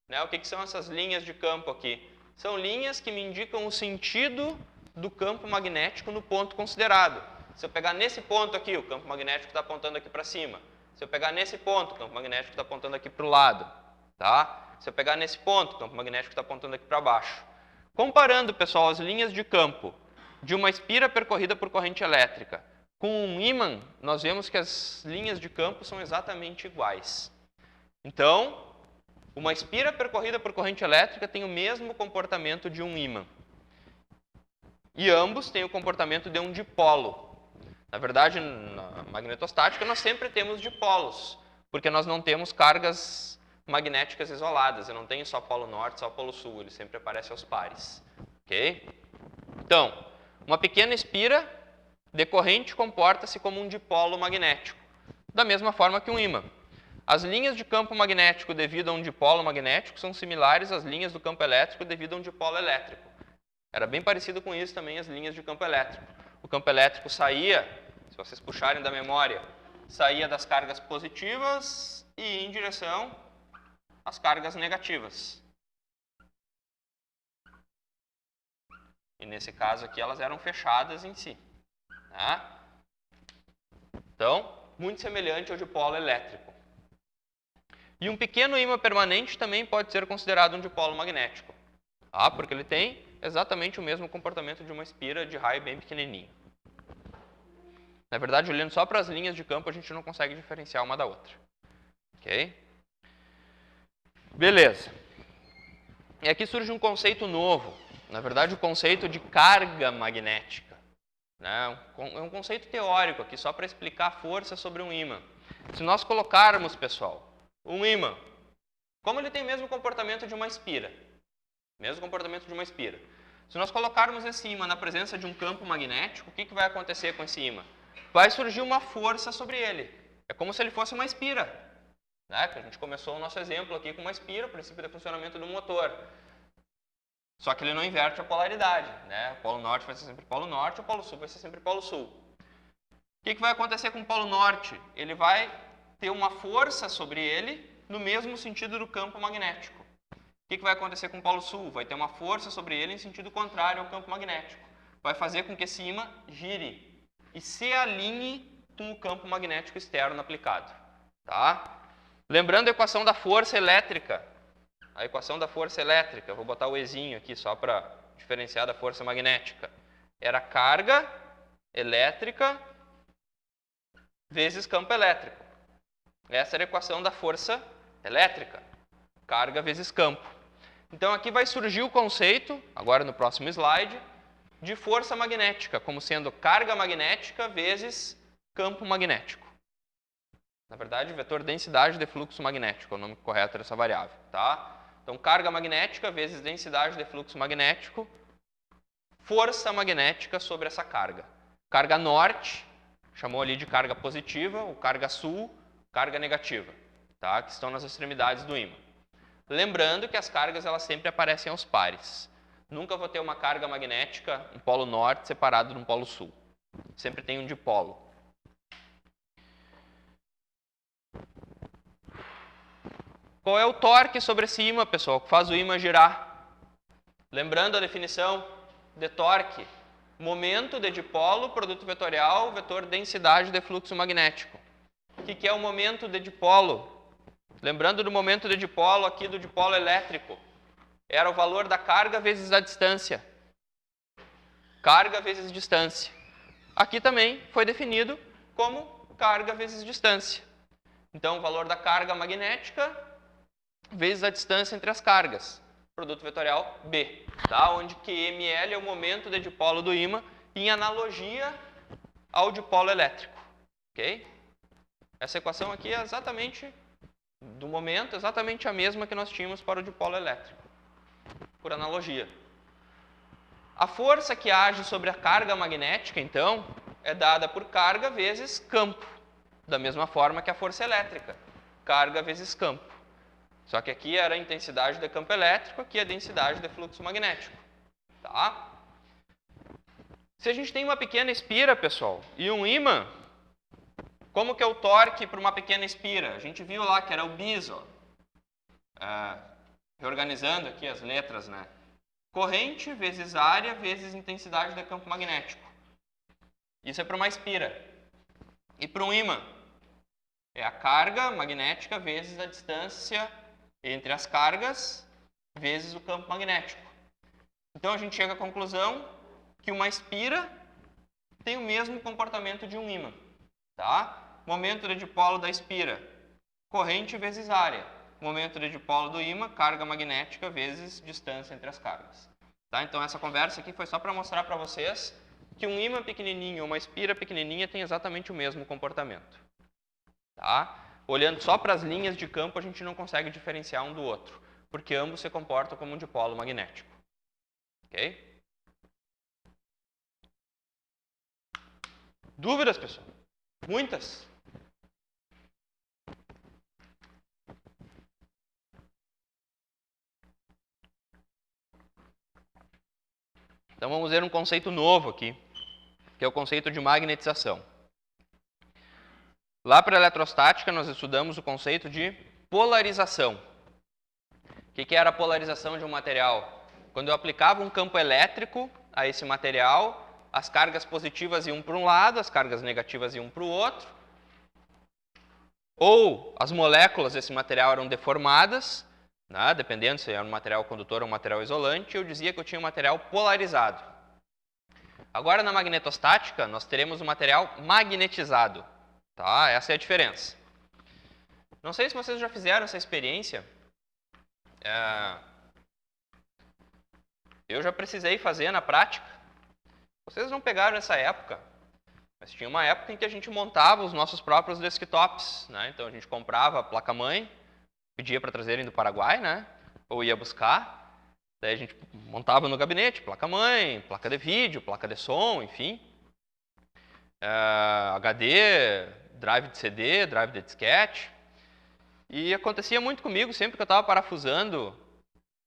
Speaker 1: Né? O que são essas linhas de campo aqui? São linhas que me indicam o sentido do campo magnético no ponto considerado. Se eu pegar nesse ponto aqui, o campo magnético está apontando aqui para cima. Se eu pegar nesse ponto, o campo magnético está apontando aqui para o lado. Tá? Se eu pegar nesse ponto, o campo magnético está apontando aqui para baixo. Comparando, pessoal, as linhas de campo de uma espira percorrida por corrente elétrica com um ímã, nós vemos que as linhas de campo são exatamente iguais. Então, uma espira percorrida por corrente elétrica tem o mesmo comportamento de um ímã. E ambos têm o comportamento de um dipolo. Na verdade, na magnetostática, nós sempre temos dipolos, porque nós não temos cargas magnéticas isoladas. Eu não tenho só polo norte, só polo sul. Ele sempre aparece aos pares. Ok? Então, uma pequena espira decorrente comporta-se como um dipolo magnético, da mesma forma que um ímã. As linhas de campo magnético devido a um dipolo magnético são similares às linhas do campo elétrico devido a um dipolo elétrico. Era bem parecido com isso também as linhas de campo elétrico. O campo elétrico saía, se vocês puxarem da memória, saía das cargas positivas e ia em direção às cargas negativas. E nesse caso aqui elas eram fechadas em si. Tá? Então, muito semelhante ao dipolo elétrico. E um pequeno ímã permanente também pode ser considerado um dipolo magnético. Tá? Porque ele tem exatamente o mesmo comportamento de uma espira de raio bem pequenininho. Na verdade, olhando só para as linhas de campo, a gente não consegue diferenciar uma da outra. Ok? Beleza. E aqui surge um conceito novo. Na verdade, o conceito de carga magnética. Né? É um conceito teórico aqui, só para explicar a força sobre um ímã. Se nós colocarmos, pessoal, um ímã, como ele tem o mesmo comportamento de uma espira, mesmo comportamento de uma espira. Se nós colocarmos esse ímã na presença de um campo magnético, o que vai acontecer com esse ímã? Vai surgir uma força sobre ele. É como se ele fosse uma espira. Né? Que a gente começou o nosso exemplo aqui com uma espira, o princípio de funcionamento do motor. Só que ele não inverte a polaridade. Né? O polo norte vai ser sempre polo norte, o polo sul vai ser sempre polo sul. O que vai acontecer com o polo norte? Ele vai ter uma força sobre ele no mesmo sentido do campo magnético. O que vai acontecer com o polo sul? Vai ter uma força sobre ele em sentido contrário ao campo magnético. Vai fazer com que esse ímã gire e se alinhe com o campo magnético externo aplicado. Tá? Lembrando a equação da força elétrica. A equação da força elétrica, vou botar o Ezinho aqui só para diferenciar da força magnética. Era carga elétrica vezes campo elétrico. Essa era a equação da força elétrica. Carga vezes campo. Então aqui vai surgir o conceito, agora no próximo slide, de força magnética, como sendo carga magnética vezes campo magnético. Na verdade, vetor densidade de fluxo magnético é o nome correto dessa variável. Tá? Então, carga magnética vezes densidade de fluxo magnético, força magnética sobre essa carga. Carga norte, chamou ali de carga positiva, ou carga sul, carga negativa, tá? Que estão nas extremidades do ímã. Lembrando que as cargas elas sempre aparecem aos pares. Nunca vou ter uma carga magnética, um polo norte separado de um polo sul. Sempre tem um dipolo. Qual é o torque sobre esse ímã, pessoal, que faz o ímã girar? Lembrando a definição de torque. Momento de dipolo, produto vetorial, vetor densidade de fluxo magnético. O que é o momento de dipolo? Lembrando do momento de dipolo aqui do dipolo elétrico. Era o valor da carga vezes a distância. Carga vezes distância. Aqui também foi definido como carga vezes distância. Então, o valor da carga magnética vezes a distância entre as cargas. Produto vetorial B, tá? Onde QML é o momento de dipolo do ímã em analogia ao dipolo elétrico. Ok? Essa equação aqui é exatamente, do momento, exatamente a mesma que nós tínhamos para o dipolo elétrico, por analogia. A força que age sobre a carga magnética, então, é dada por carga vezes campo, da mesma forma que a força elétrica, carga vezes campo. Só que aqui era a intensidade de campo elétrico, aqui a densidade de fluxo magnético. Tá? Se a gente tem uma pequena espira, pessoal, e um ímã, como que é o torque para uma pequena espira? A gente viu lá que era o bis, ó. Reorganizando aqui as letras, né? Corrente vezes área vezes intensidade de campo magnético. Isso é para uma espira. E para um ímã? É a carga magnética vezes a distância entre as cargas vezes o campo magnético. Então a gente chega à conclusão que uma espira tem o mesmo comportamento de um ímã. Tá? Momento de dipolo da espira, corrente vezes área. Momento de dipolo do ímã, carga magnética vezes distância entre as cargas. Tá? Então essa conversa aqui foi só para mostrar para vocês que um ímã pequenininho e uma espira pequenininha tem exatamente o mesmo comportamento. Tá? Olhando só para as linhas de campo, a gente não consegue diferenciar um do outro, porque ambos se comportam como um dipolo magnético. Ok? Dúvidas, pessoal? Muitas? Então vamos ver um conceito novo aqui, que é o conceito de magnetização. Lá para a eletrostática, nós estudamos o conceito de polarização. O que era a polarização de um material? Quando eu aplicava um campo elétrico a esse material, as cargas positivas iam para um lado, as cargas negativas iam para o outro. Ou as moléculas desse material eram deformadas, né, dependendo se era um material condutor ou um material isolante, eu dizia que eu tinha um material polarizado. Agora, na magnetostática, nós teremos um material magnetizado. Tá? Essa é a diferença. Não sei se vocês já fizeram essa experiência. Eu já precisei fazer na prática. Vocês não pegaram essa época, mas tinha uma época em que a gente montava os nossos próprios desktops. Né? Então a gente comprava a placa-mãe, pedia para trazerem do Paraguai, né? Ou ia buscar. Daí a gente montava no gabinete, placa-mãe, placa de vídeo, placa de som, enfim. HD, drive de CD, drive de disquete. E acontecia muito comigo, sempre que eu estava parafusando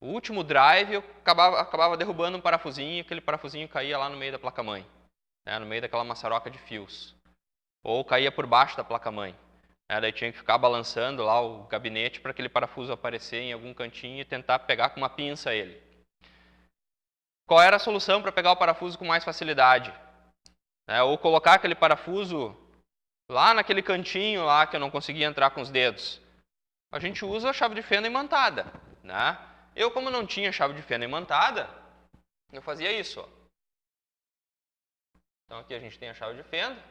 Speaker 1: o último drive, eu acabava derrubando um parafusinho e aquele parafusinho caía lá no meio da placa-mãe, né, no meio daquela maçaroca de fios. Ou caía por baixo da placa-mãe. Daí tinha que ficar balançando lá o gabinete para aquele parafuso aparecer em algum cantinho e tentar pegar com uma pinça ele. Qual era a solução para pegar o parafuso com mais facilidade? Ou colocar aquele parafuso lá naquele cantinho lá que eu não conseguia entrar com os dedos. A gente usa a chave de fenda imantada. Né? Eu, como não tinha chave de fenda imantada, eu fazia isso. Ó. Então aqui a gente tem a chave de fenda.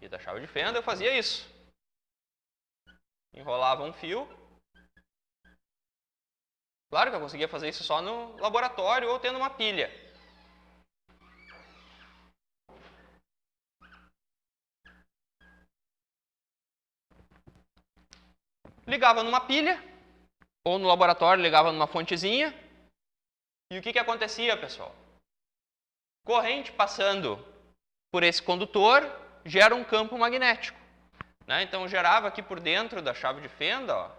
Speaker 1: E da chave de fenda eu fazia isso. Enrolava um fio. Claro que eu conseguia fazer isso só no laboratório ou tendo uma pilha. Ligava numa pilha, ou no laboratório ligava numa fontezinha. E o que acontecia, pessoal? Corrente passando por esse condutor gera um campo magnético. Né? Então gerava aqui por dentro da chave de fenda, ó,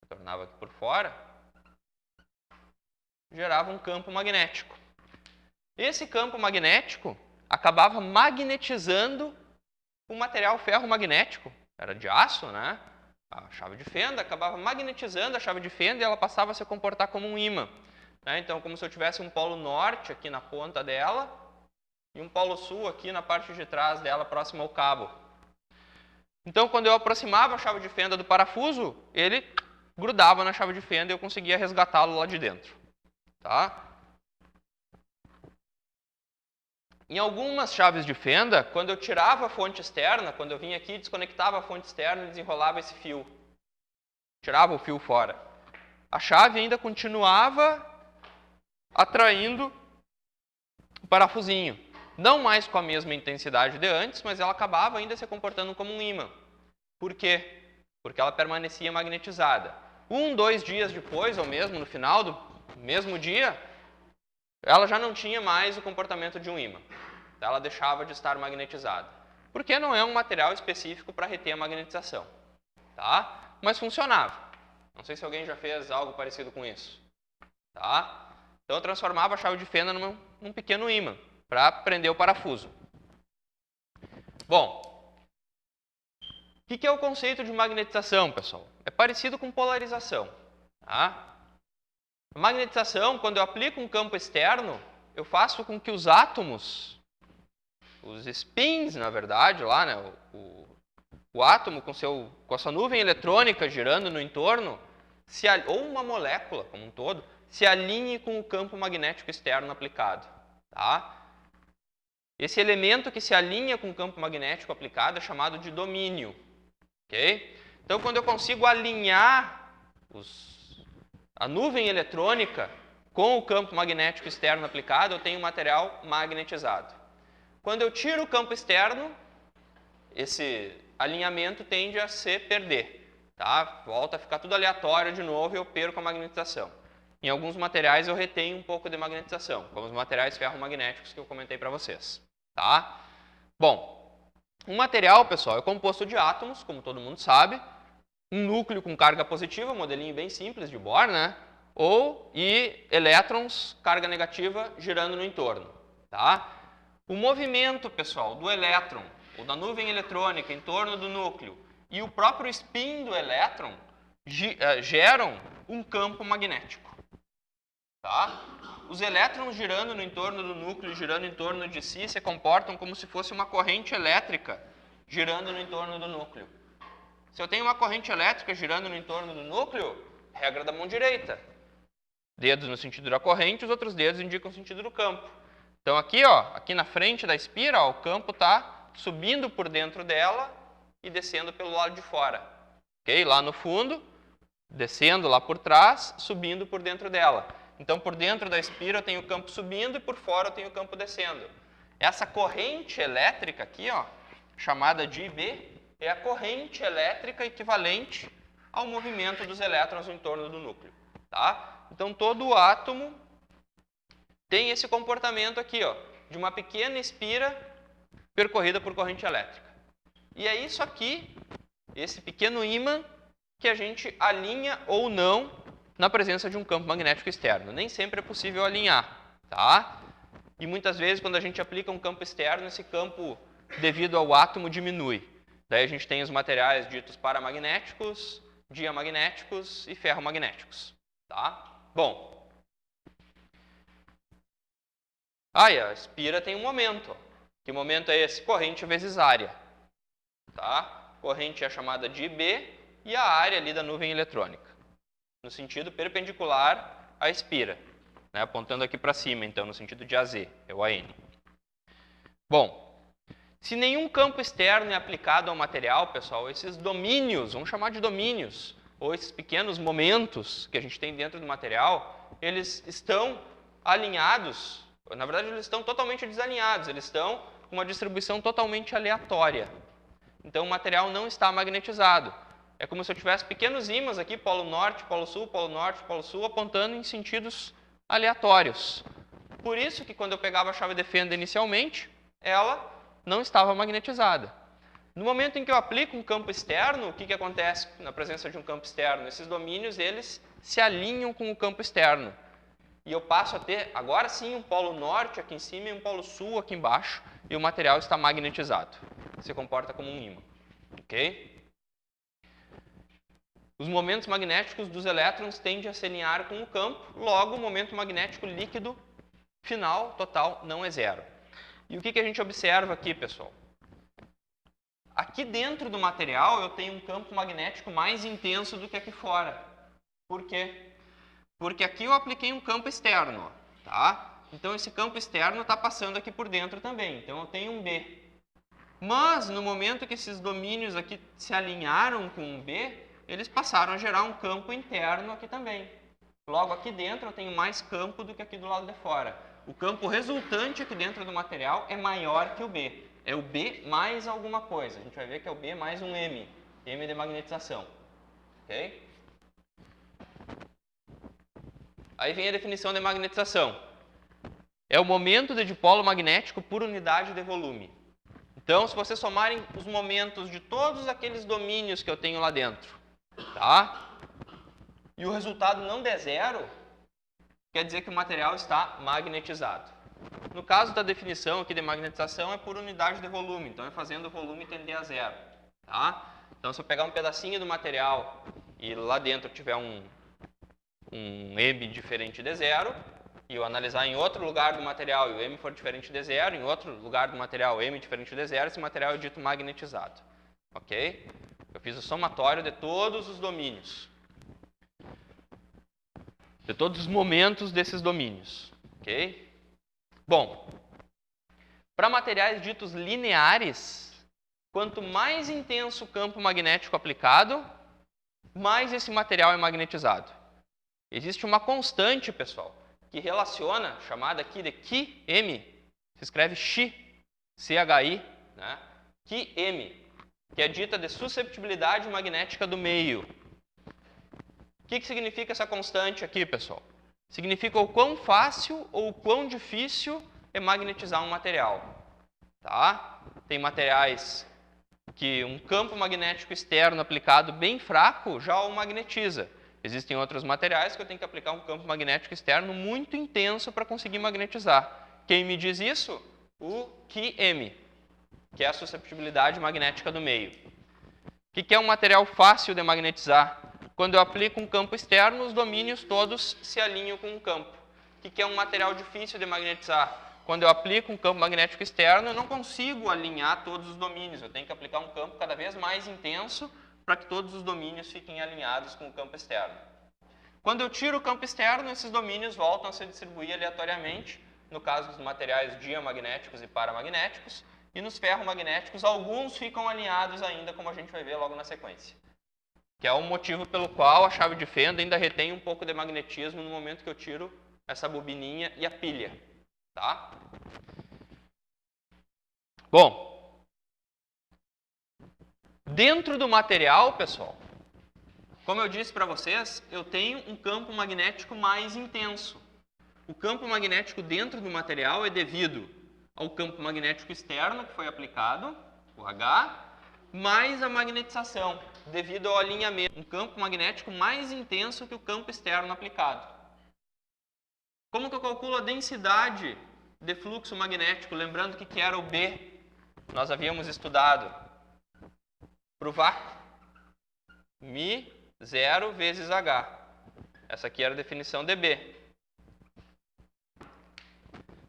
Speaker 1: tornava aqui por fora, gerava um campo magnético. Esse campo magnético acabava magnetizando o material ferromagnético, era de aço, né? A chave de fenda acabava magnetizando a chave de fenda e ela passava a se comportar como um ímã. Né? Então, como se eu tivesse um polo norte aqui na ponta dela e um polo sul aqui na parte de trás dela, próximo ao cabo. Então, quando eu aproximava a chave de fenda do parafuso, ele grudava na chave de fenda e eu conseguia resgatá-lo lá de dentro. Tá? Em algumas chaves de fenda, quando eu tirava a fonte externa, quando eu vinha aqui, desconectava a fonte externa e desenrolava esse fio. Tirava o fio fora. A chave ainda continuava atraindo o parafusinho. Não mais com a mesma intensidade de antes, mas ela acabava ainda se comportando como um ímã. Por quê? Porque ela permanecia magnetizada. 1, 2 dias depois, ou mesmo no final do mesmo dia, ela já não tinha mais o comportamento de um ímã. Ela deixava de estar magnetizada. Porque não é um material específico para reter a magnetização. Tá? Mas funcionava. Não sei se alguém já fez algo parecido com isso. Tá? Então eu transformava a chave de fenda num pequeno ímã para prender o parafuso. Bom, o que é o conceito de magnetização, pessoal? É parecido com polarização. Tá? A magnetização, quando eu aplico um campo externo, eu faço com que os átomos, os spins, na verdade, lá, né, o átomo com a sua nuvem eletrônica girando no entorno, ou uma molécula como um todo, se alinhe com o campo magnético externo aplicado. Tá? Esse elemento que se alinha com o campo magnético aplicado é chamado de domínio. Okay? Então, quando eu consigo alinhar a nuvem eletrônica com o campo magnético externo aplicado, eu tenho um material magnetizado. Quando eu tiro o campo externo, esse alinhamento tende a se perder. Tá? Volta a ficar tudo aleatório de novo e eu perco a magnetização. Em alguns materiais eu retenho um pouco de magnetização, como os materiais ferromagnéticos que eu comentei para vocês. Tá? Bom, um material, pessoal, é composto de átomos, como todo mundo sabe, um núcleo com carga positiva, um modelinho bem simples de Bohr, né? E elétrons, carga negativa, girando no entorno. Tá? O movimento, pessoal, do elétron, ou da nuvem eletrônica em torno do núcleo, e o próprio spin do elétron geram um campo magnético. Tá? Os elétrons girando no entorno do núcleo, girando em torno de si, se comportam como se fosse uma corrente elétrica girando no entorno do núcleo. Se eu tenho uma corrente elétrica girando no entorno do núcleo, regra da mão direita. Dedos no sentido da corrente, os outros dedos indicam o sentido do campo. Então aqui, ó, aqui na frente da espira, ó, o campo está subindo por dentro dela e descendo pelo lado de fora. Okay? Lá no fundo, descendo lá por trás, subindo por dentro dela. Então, por dentro da espira eu tenho o campo subindo e por fora eu tenho o campo descendo. Essa corrente elétrica aqui, ó, chamada de IB, é a corrente elétrica equivalente ao movimento dos elétrons no entorno do núcleo. Tá? Então, todo átomo tem esse comportamento aqui, ó, de uma pequena espira percorrida por corrente elétrica. E é isso aqui, esse pequeno ímã, que a gente alinha ou não na presença de um campo magnético externo. Nem sempre é possível alinhar, tá? E muitas vezes, quando a gente aplica um campo externo, esse campo, devido ao átomo, diminui. Daí a gente tem os materiais ditos paramagnéticos, diamagnéticos e ferromagnéticos, tá? Bom. Aí, a espira tem um momento. Que momento é esse? Corrente vezes área. Tá? Corrente é chamada de IB e a área ali da nuvem eletrônica, no sentido perpendicular à espira, né? Apontando aqui para cima, então, no sentido de AZ, é o AN. Bom, se nenhum campo externo é aplicado ao material, pessoal, esses domínios, vamos chamar de domínios, ou esses pequenos momentos que a gente tem dentro do material, eles estão alinhados, na verdade eles estão totalmente desalinhados, eles estão com uma distribuição totalmente aleatória. Então o material não está magnetizado. É como se eu tivesse pequenos ímãs aqui, polo norte, polo sul, polo norte, polo sul, apontando em sentidos aleatórios. Por isso que quando eu pegava a chave de fenda inicialmente, ela não estava magnetizada. No momento em que eu aplico um campo externo, o que acontece na presença de um campo externo? Esses domínios, eles se alinham com o campo externo. E eu passo a ter, agora sim, um polo norte aqui em cima e um polo sul aqui embaixo, e o material está magnetizado. Se comporta como um ímã. Ok? Os momentos magnéticos dos elétrons tendem a se alinhar com o campo, logo o momento magnético líquido final, total, não é zero. E o que a gente observa aqui, pessoal? Aqui dentro do material eu tenho um campo magnético mais intenso do que aqui fora. Por quê? Porque aqui eu apliquei um campo externo, ó, tá? Então esse campo externo está passando aqui por dentro também, então eu tenho um B. Mas no momento que esses domínios aqui se alinharam com o B, eles passaram a gerar um campo interno aqui também. Logo, aqui dentro eu tenho mais campo do que aqui do lado de fora. O campo resultante aqui dentro do material é maior que o B. É o B mais alguma coisa. A gente vai ver que é o B mais um M. M de magnetização. Ok? Aí vem a definição de magnetização. É o momento de dipolo magnético por unidade de volume. Então, se vocês somarem os momentos de todos aqueles domínios que eu tenho lá dentro, tá? E o resultado não der zero, quer dizer que o material está magnetizado. No caso da definição aqui de magnetização, é por unidade de volume. Então, é fazendo o volume tender a zero. Tá? Então, se eu pegar um pedacinho do material e lá dentro tiver um M diferente de zero, e eu analisar em outro lugar do material e o M for diferente de zero, em outro lugar do material M diferente de zero, esse material é dito magnetizado. Ok? Eu fiz o somatório de todos os domínios. De todos os momentos desses domínios. Ok? Bom, para materiais ditos lineares, quanto mais intenso o campo magnético aplicado, mais esse material é magnetizado. Existe uma constante, pessoal, que relaciona, chamada aqui de Qm, se escreve Xi, CHI, né? Qm, que é dita de susceptibilidade magnética do meio. O que significa essa constante aqui, pessoal? Significa o quão fácil ou o quão difícil é magnetizar um material. Tá? Tem materiais que um campo magnético externo aplicado bem fraco já o magnetiza. Existem outros materiais que eu tenho que aplicar um campo magnético externo muito intenso para conseguir magnetizar. Quem me diz isso? O Qm, que é a susceptibilidade magnética do meio. O que é um material fácil de magnetizar? Quando eu aplico um campo externo, os domínios todos se alinham com o campo. O que é um material difícil de magnetizar? Quando eu aplico um campo magnético externo, eu não consigo alinhar todos os domínios. Eu tenho que aplicar um campo cada vez mais intenso para que todos os domínios fiquem alinhados com o campo externo. Quando eu tiro o campo externo, esses domínios voltam a se distribuir aleatoriamente, no caso dos materiais diamagnéticos e paramagnéticos, e nos ferromagnéticos, alguns ficam alinhados ainda, como a gente vai ver logo na sequência. Que é o motivo pelo qual a chave de fenda ainda retém um pouco de magnetismo no momento que eu tiro essa bobininha e a pilha. Tá? Bom, dentro do material, pessoal, como eu disse para vocês, eu tenho um campo magnético mais intenso. O campo magnético dentro do material é devido ao campo magnético externo que foi aplicado, o H, mais a magnetização, devido ao alinhamento. Um campo magnético mais intenso que o campo externo aplicado. Como que eu calculo a densidade de fluxo magnético? Lembrando que era o B, nós havíamos estudado para o vácuo. μ0 vezes H. Essa aqui era a definição de B.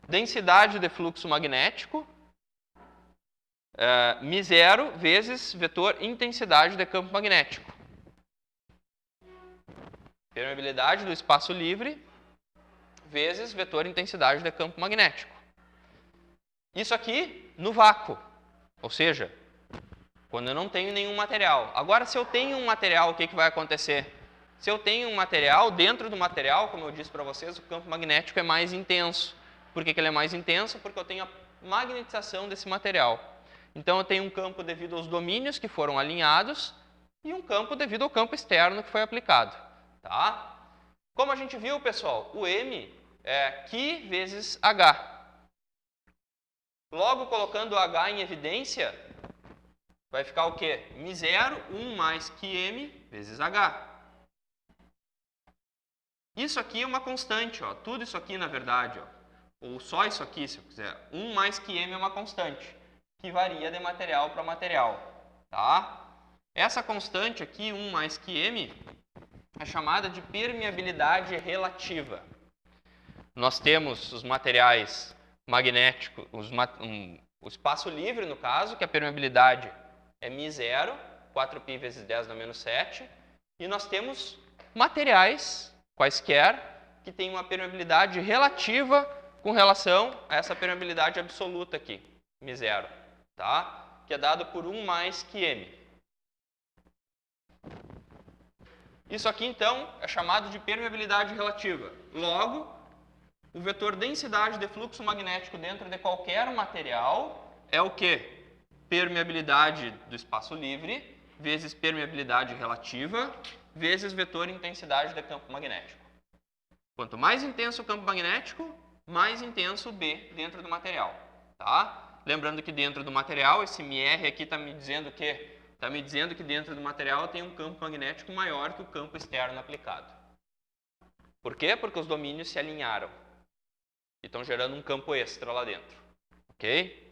Speaker 1: Densidade de fluxo magnético, μ0 vezes vetor intensidade de campo magnético. Permeabilidade do espaço livre vezes vetor intensidade de campo magnético. Isso aqui no vácuo, ou seja, quando eu não tenho nenhum material. Agora, se eu tenho um material, o que vai acontecer? Se eu tenho um material, dentro do material, como eu disse para vocês, o campo magnético é mais intenso. Por que ele é mais intenso? Porque eu tenho a magnetização desse material. Então, eu tenho um campo devido aos domínios que foram alinhados e um campo devido ao campo externo que foi aplicado. Tá? Como a gente viu, pessoal, o M é Qi vezes H. Logo, colocando o H em evidência, vai ficar o quê? μ0, 1 mais Qm vezes H. Isso aqui é uma constante, ó. Tudo isso aqui, na verdade, ó, ou só isso aqui, se eu quiser. 1 mais Qm é uma constante, que varia de material para material. Tá? Essa constante aqui, 1 mais Qm, é chamada de permeabilidade relativa. Nós temos os materiais magnéticos, o espaço livre, no caso, que a permeabilidade é μ0, 4π vezes 10 na menos 7, e nós temos materiais, quaisquer, que têm uma permeabilidade relativa com relação a essa permeabilidade absoluta aqui, μ0, tá? Que é dado por 1 mais que m. Isso aqui, então, é chamado de permeabilidade relativa. Logo, o vetor densidade de fluxo magnético dentro de qualquer material é o quê? Permeabilidade do espaço livre vezes permeabilidade relativa vezes vetor intensidade de campo magnético. Quanto mais intenso o campo magnético, mais intenso o B dentro do material. Tá? Lembrando que dentro do material, esse μr aqui está me dizendo o quê? Está me dizendo que dentro do material tem um campo magnético maior que o campo externo aplicado. Por quê? Porque os domínios se alinharam e estão gerando um campo extra lá dentro. Ok?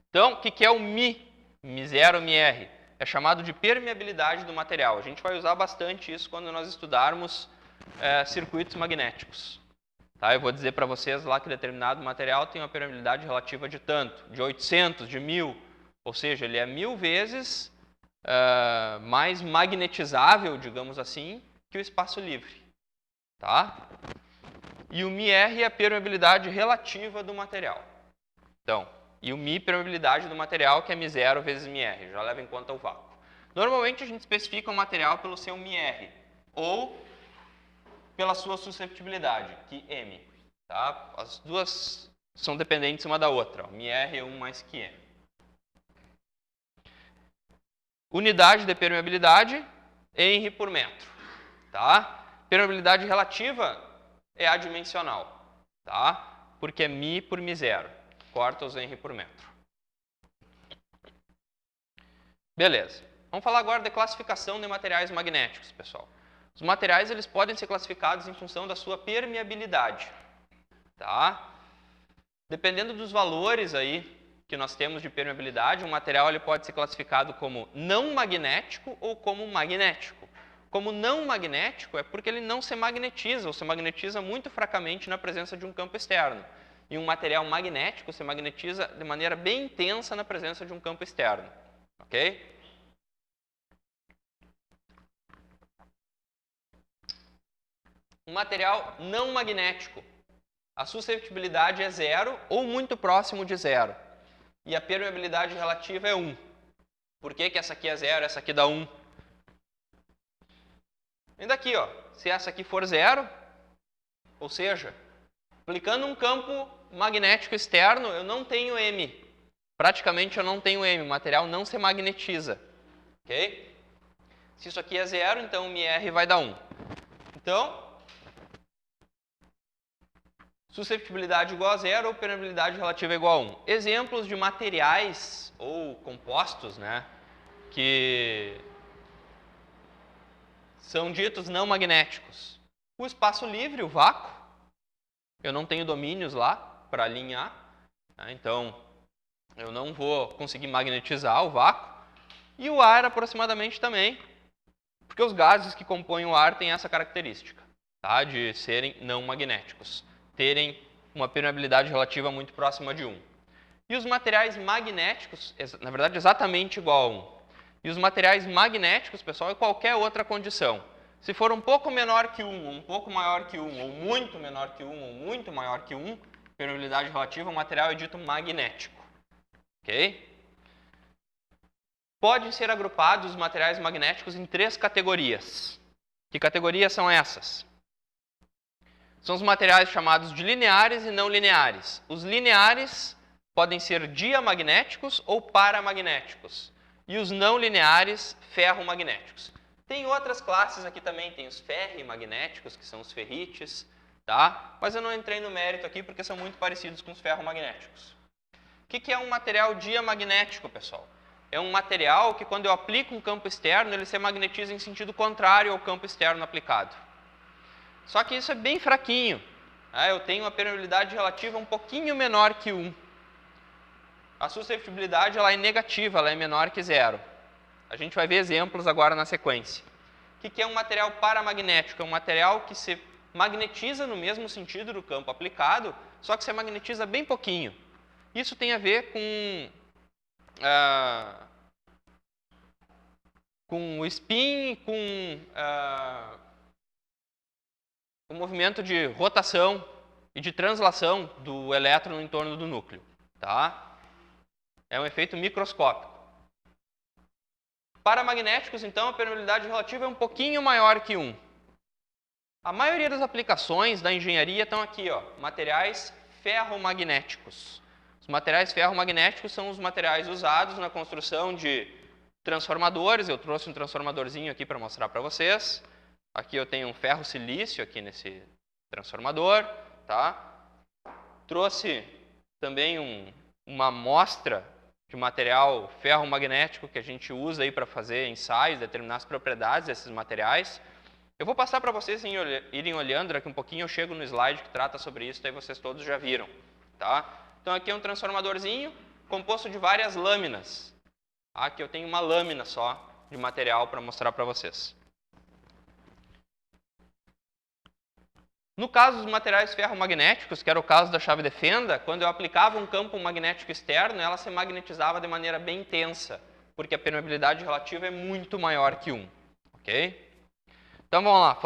Speaker 1: Então, o que é o μ? μ0, μr? É chamado de permeabilidade do material. A gente vai usar bastante isso quando nós estudarmos circuitos magnéticos. Tá? Eu vou dizer para vocês lá que determinado material tem uma permeabilidade relativa de tanto, de 800, de 1000. Ou seja, ele é 1000 vezes mais magnetizável, digamos assim, que o espaço livre. Tá? E o μr é a permeabilidade relativa do material. Então, e o μ, permeabilidade do material, que é μ0 vezes μr, já leva em conta o vácuo. Normalmente a gente especifica o material pelo seu μr, ou pela sua susceptibilidade, que m. Tá? As duas são dependentes uma da outra. Ó. μr é 1 mais que m. Unidade de permeabilidade, Henry por metro. Tá? Permeabilidade relativa é adimensional, tá? Porque é μ por μ0. Corta os Henry por metro. Beleza. Vamos falar agora de classificação de materiais magnéticos, pessoal. Os materiais eles podem ser classificados em função da sua permeabilidade. Tá? Dependendo dos valores aí que nós temos de permeabilidade, um material ele pode ser classificado como não magnético ou como magnético. Como não magnético é porque ele não se magnetiza ou se magnetiza muito fracamente na presença de um campo externo. E um material magnético se magnetiza de maneira bem intensa na presença de um campo externo. Ok? Um material não magnético. A susceptibilidade é 0 ou muito próximo de 0. E a permeabilidade relativa é 1. Por que essa aqui é 0 e essa aqui dá 1? Vem daqui, ó. Se essa aqui for 0, ou seja, aplicando um campo magnético externo, eu não tenho M. Praticamente eu não tenho M. O material não se magnetiza. Ok? Se isso aqui é 0, então o μr vai dar 1. Então, susceptibilidade igual a 0 ou permeabilidade relativa igual a 1. Exemplos de materiais ou compostos, né, que são ditos não magnéticos. O espaço livre, o vácuo. Eu não tenho domínios lá para alinhar, né, então eu não vou conseguir magnetizar o vácuo. E o ar aproximadamente também, porque os gases que compõem o ar têm essa característica, tá, de serem não magnéticos, terem uma permeabilidade relativa muito próxima de 1. E os materiais magnéticos, na verdade, exatamente igual a 1. E os materiais magnéticos, pessoal, é qualquer outra condição. Se for um pouco menor que 1, um pouco maior que 1, ou muito menor que 1, ou muito maior que 1, permeabilidade relativa, o material é dito magnético. Ok? Podem ser agrupados os materiais magnéticos em 3 categorias. Que categorias são essas? São os materiais chamados de lineares e não lineares. Os lineares podem ser diamagnéticos ou paramagnéticos. E os não lineares, ferromagnéticos. Tem outras classes aqui também, tem os ferrimagnéticos, que são os ferrites, tá? Mas eu não entrei no mérito aqui porque são muito parecidos com os ferromagnéticos. O que é um material diamagnético, pessoal? É um material que, quando eu aplico um campo externo, ele se magnetiza em sentido contrário ao campo externo aplicado. Só que isso é bem fraquinho. Eu tenho uma permeabilidade relativa um pouquinho menor que 1. A susceptibilidade ela é negativa, ela é menor que 0. A gente vai ver exemplos agora na sequência. O que é um material paramagnético? É um material que se magnetiza no mesmo sentido do campo aplicado, só que se magnetiza bem pouquinho. Isso tem a ver com com o spin, com o movimento de rotação e de translação do elétron em torno do núcleo. Tá? É um efeito microscópico. Paramagnéticos, então, a permeabilidade relativa é um pouquinho maior que 1. A maioria das aplicações da engenharia estão aqui, ó, materiais ferromagnéticos. Os materiais ferromagnéticos são os materiais usados na construção de transformadores. Eu trouxe um transformadorzinho aqui para mostrar para vocês. Aqui eu tenho um ferro-silício aqui nesse transformador. Tá? Trouxe também uma amostra de material ferromagnético que a gente usa aí para fazer ensaios, determinar as propriedades desses materiais. Eu vou passar para vocês irem olhando, daqui um pouquinho eu chego no slide que trata sobre isso, daí vocês todos já viram. Tá? Então aqui é um transformadorzinho composto de várias lâminas. Aqui eu tenho uma lâmina só de material para mostrar para vocês. No caso dos materiais ferromagnéticos, que era o caso da chave de fenda, quando eu aplicava um campo magnético externo, ela se magnetizava de maneira bem intensa, porque a permeabilidade relativa é muito maior que 1. Ok? Então vamos lá,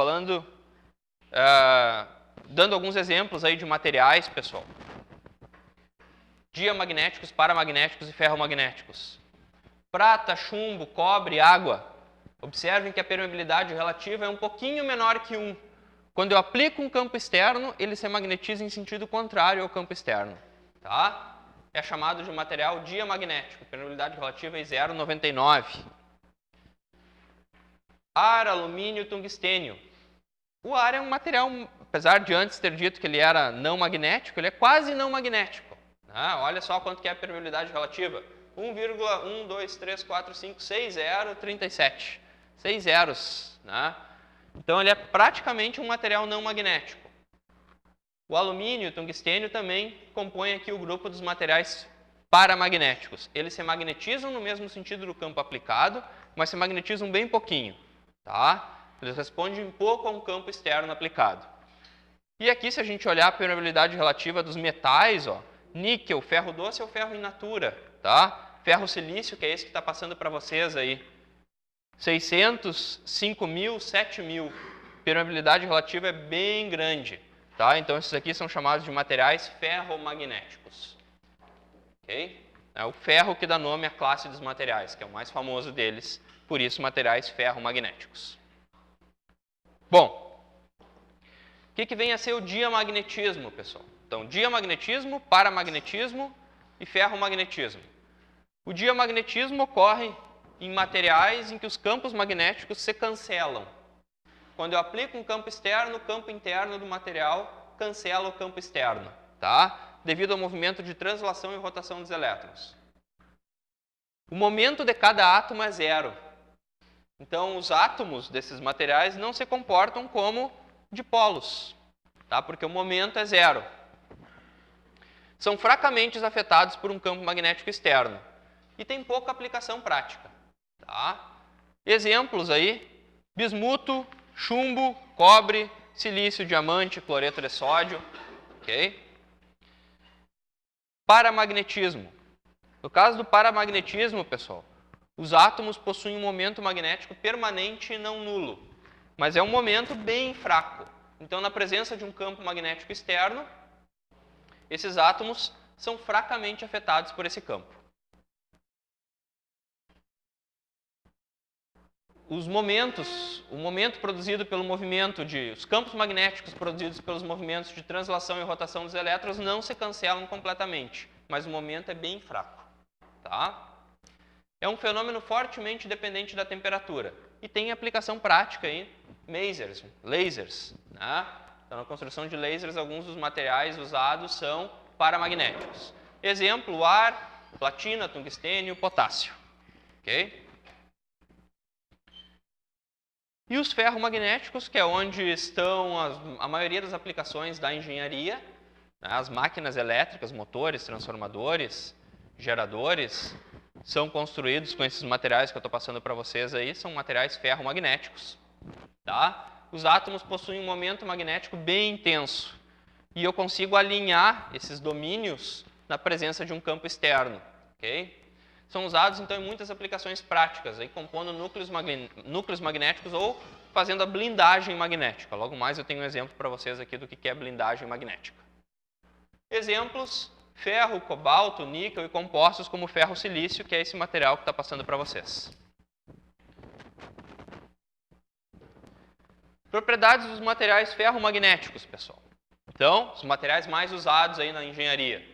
Speaker 1: dando alguns exemplos aí de materiais, pessoal. Diamagnéticos, paramagnéticos e ferromagnéticos. Prata, chumbo, cobre, água. Observem que a permeabilidade relativa é um pouquinho menor que 1. Quando eu aplico um campo externo, ele se magnetiza em sentido contrário ao campo externo. Tá? É chamado de material diamagnético. Permeabilidade relativa é 0,99. Ar, alumínio, tungstênio. O ar é um material, apesar de antes ter dito que ele era não magnético, ele é quase não magnético. Olha só quanto que é a permeabilidade relativa. 1,1, 2, 3, 4, 5, 6, 0, 37. 6 zeros. Então ele é praticamente um material não magnético. O alumínio e o tungstênio também compõem aqui o grupo dos materiais paramagnéticos. Eles se magnetizam no mesmo sentido do campo aplicado, mas se magnetizam bem pouquinho. Tá? Eles respondem pouco a um campo externo aplicado. E aqui, se a gente olhar a permeabilidade relativa dos metais, ó, níquel, ferro doce é o ferro in natura. Tá? Ferro silício, que é esse que está passando para vocês aí. 600, 5.000, 7.000. Permeabilidade relativa é bem grande. Tá? Então, esses aqui são chamados de materiais ferromagnéticos. Okay? É o ferro que dá nome à classe dos materiais, que é o mais famoso deles, por isso materiais ferromagnéticos. Bom, o que vem a ser o diamagnetismo, pessoal? Então, diamagnetismo, paramagnetismo e ferromagnetismo. O diamagnetismo ocorre em materiais em que os campos magnéticos se cancelam. Quando eu aplico um campo externo, o campo interno do material cancela o campo externo, tá? Devido ao movimento de translação e rotação dos elétrons. O momento de cada átomo é 0. Então, os átomos desses materiais não se comportam como dipolos, tá? Porque o momento é 0. São fracamente afetados por um campo magnético externo e tem pouca aplicação prática. Tá? Exemplos aí: bismuto, chumbo, cobre, silício, diamante, cloreto de sódio. Okay? Paramagnetismo. No caso do paramagnetismo, pessoal, os átomos possuem um momento magnético permanente e não nulo, mas é um momento bem fraco. Então, na presença de um campo magnético externo, esses átomos são fracamente afetados por esse campo. O momento produzido pelo movimento os campos magnéticos produzidos pelos movimentos de translação e rotação dos elétrons não se cancelam completamente, mas o momento é bem fraco. Tá? É um fenômeno fortemente dependente da temperatura e tem aplicação prática em lasers. Né? Então, na construção de lasers, alguns dos materiais usados são paramagnéticos. Exemplo: ar, platina, tungstênio, potássio. Okay? E os ferromagnéticos, que é onde estão a maioria das aplicações da engenharia, né? As máquinas elétricas, motores, transformadores, geradores, são construídos com esses materiais que eu estou passando para vocês aí, são materiais ferromagnéticos. Tá? Os átomos possuem um momento magnético bem intenso e eu consigo alinhar esses domínios na presença de um campo externo. Okay? são usados então em muitas aplicações práticas, aí compondo núcleos magnéticos ou fazendo a blindagem magnética. Logo mais eu tenho um exemplo para vocês aqui do que é blindagem magnética. Exemplos: ferro, cobalto, níquel e compostos como ferro-silício, que é esse material que está passando para vocês. Propriedades dos materiais ferromagnéticos, pessoal. Então, os materiais mais usados aí na engenharia.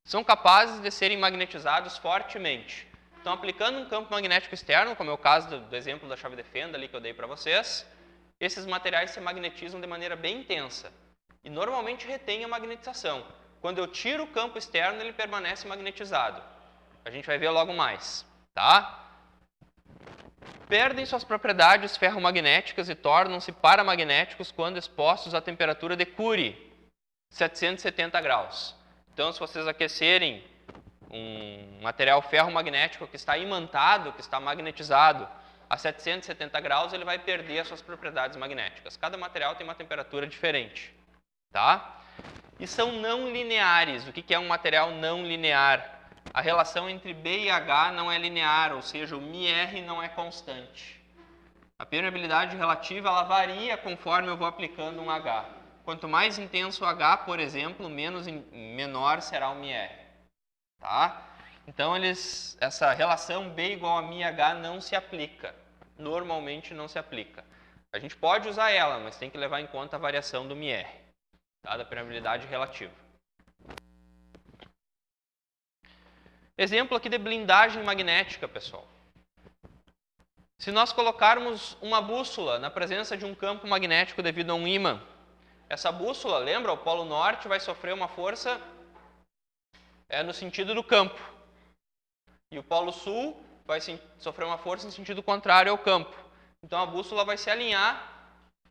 Speaker 1: São capazes de serem magnetizados fortemente. Então, aplicando um campo magnético externo, como é o caso do exemplo da chave de fenda ali que eu dei para vocês, esses materiais se magnetizam de maneira bem intensa e normalmente retêm a magnetização. Quando eu tiro o campo externo, ele permanece magnetizado. A gente vai ver logo mais, tá? Perdem suas propriedades ferromagnéticas e tornam-se paramagnéticos quando expostos à temperatura de Curie, 770 graus. Então, se vocês aquecerem um material ferromagnético que está imantado, que está magnetizado a 770 graus, ele vai perder as suas propriedades magnéticas. Cada material tem uma temperatura diferente, tá? E são não lineares. O que é um material não linear? A relação entre B e H não é linear, ou seja, o μr não é constante. A permeabilidade relativa ela varia conforme eu vou aplicando um H. Quanto mais intenso o H, por exemplo, menor será o μr. Tá? Então, essa relação B igual a μh não se aplica. Normalmente não se aplica. A gente pode usar ela, mas tem que levar em conta a variação do μr, tá? Da permeabilidade relativa. Exemplo aqui de blindagem magnética, pessoal. Se nós colocarmos uma bússola na presença de um campo magnético devido a um ímã, essa bússola, lembra, o polo norte vai sofrer uma força no sentido do campo. E o polo sul vai sofrer uma força no sentido contrário ao campo. Então a bússola vai se alinhar,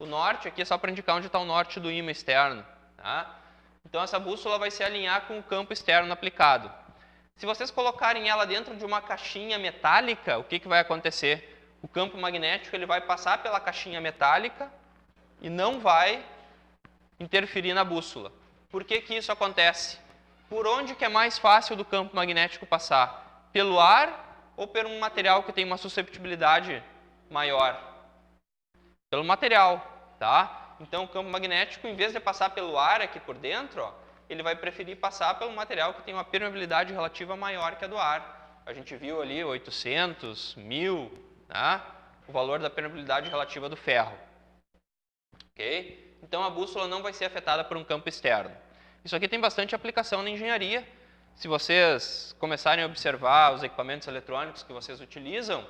Speaker 1: o norte, aqui é só para indicar onde está o norte do ímã externo. Tá? Então essa bússola vai se alinhar com o campo externo aplicado. Se vocês colocarem ela dentro de uma caixinha metálica, o que vai acontecer? O campo magnético ele vai passar pela caixinha metálica e não vai interferir na bússola. Por que isso acontece? Por onde que é mais fácil do campo magnético passar? Pelo ar ou por um material que tem uma susceptibilidade maior? Pelo material, tá? Então o campo magnético, em vez de passar pelo ar aqui por dentro, ó, ele vai preferir passar pelo material que tem uma permeabilidade relativa maior que a do ar. A gente viu ali 800, 1000, tá? O valor da permeabilidade relativa do ferro. Ok? Então a bússola não vai ser afetada por um campo externo. Isso aqui tem bastante aplicação na engenharia. Se vocês começarem a observar os equipamentos eletrônicos que vocês utilizam,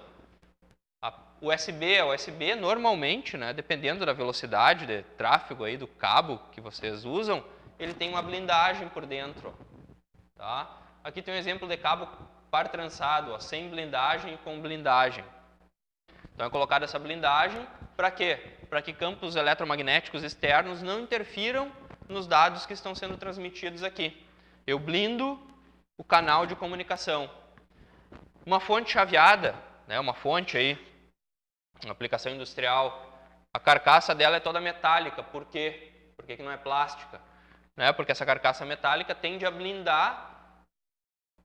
Speaker 1: a USB normalmente, né, dependendo da velocidade de tráfego aí do cabo que vocês usam, ele tem uma blindagem por dentro. Tá? Aqui tem um exemplo de cabo par trançado, ó, sem blindagem e com blindagem. Então é colocada essa blindagem para quê? Para que campos eletromagnéticos externos não interfiram nos dados que estão sendo transmitidos aqui. Eu blindo o canal de comunicação. Uma fonte chaveada, né, uma fonte aí, uma aplicação industrial, a carcaça dela é toda metálica. Por quê? Por que não é plástica? Né? Porque essa carcaça metálica tende a blindar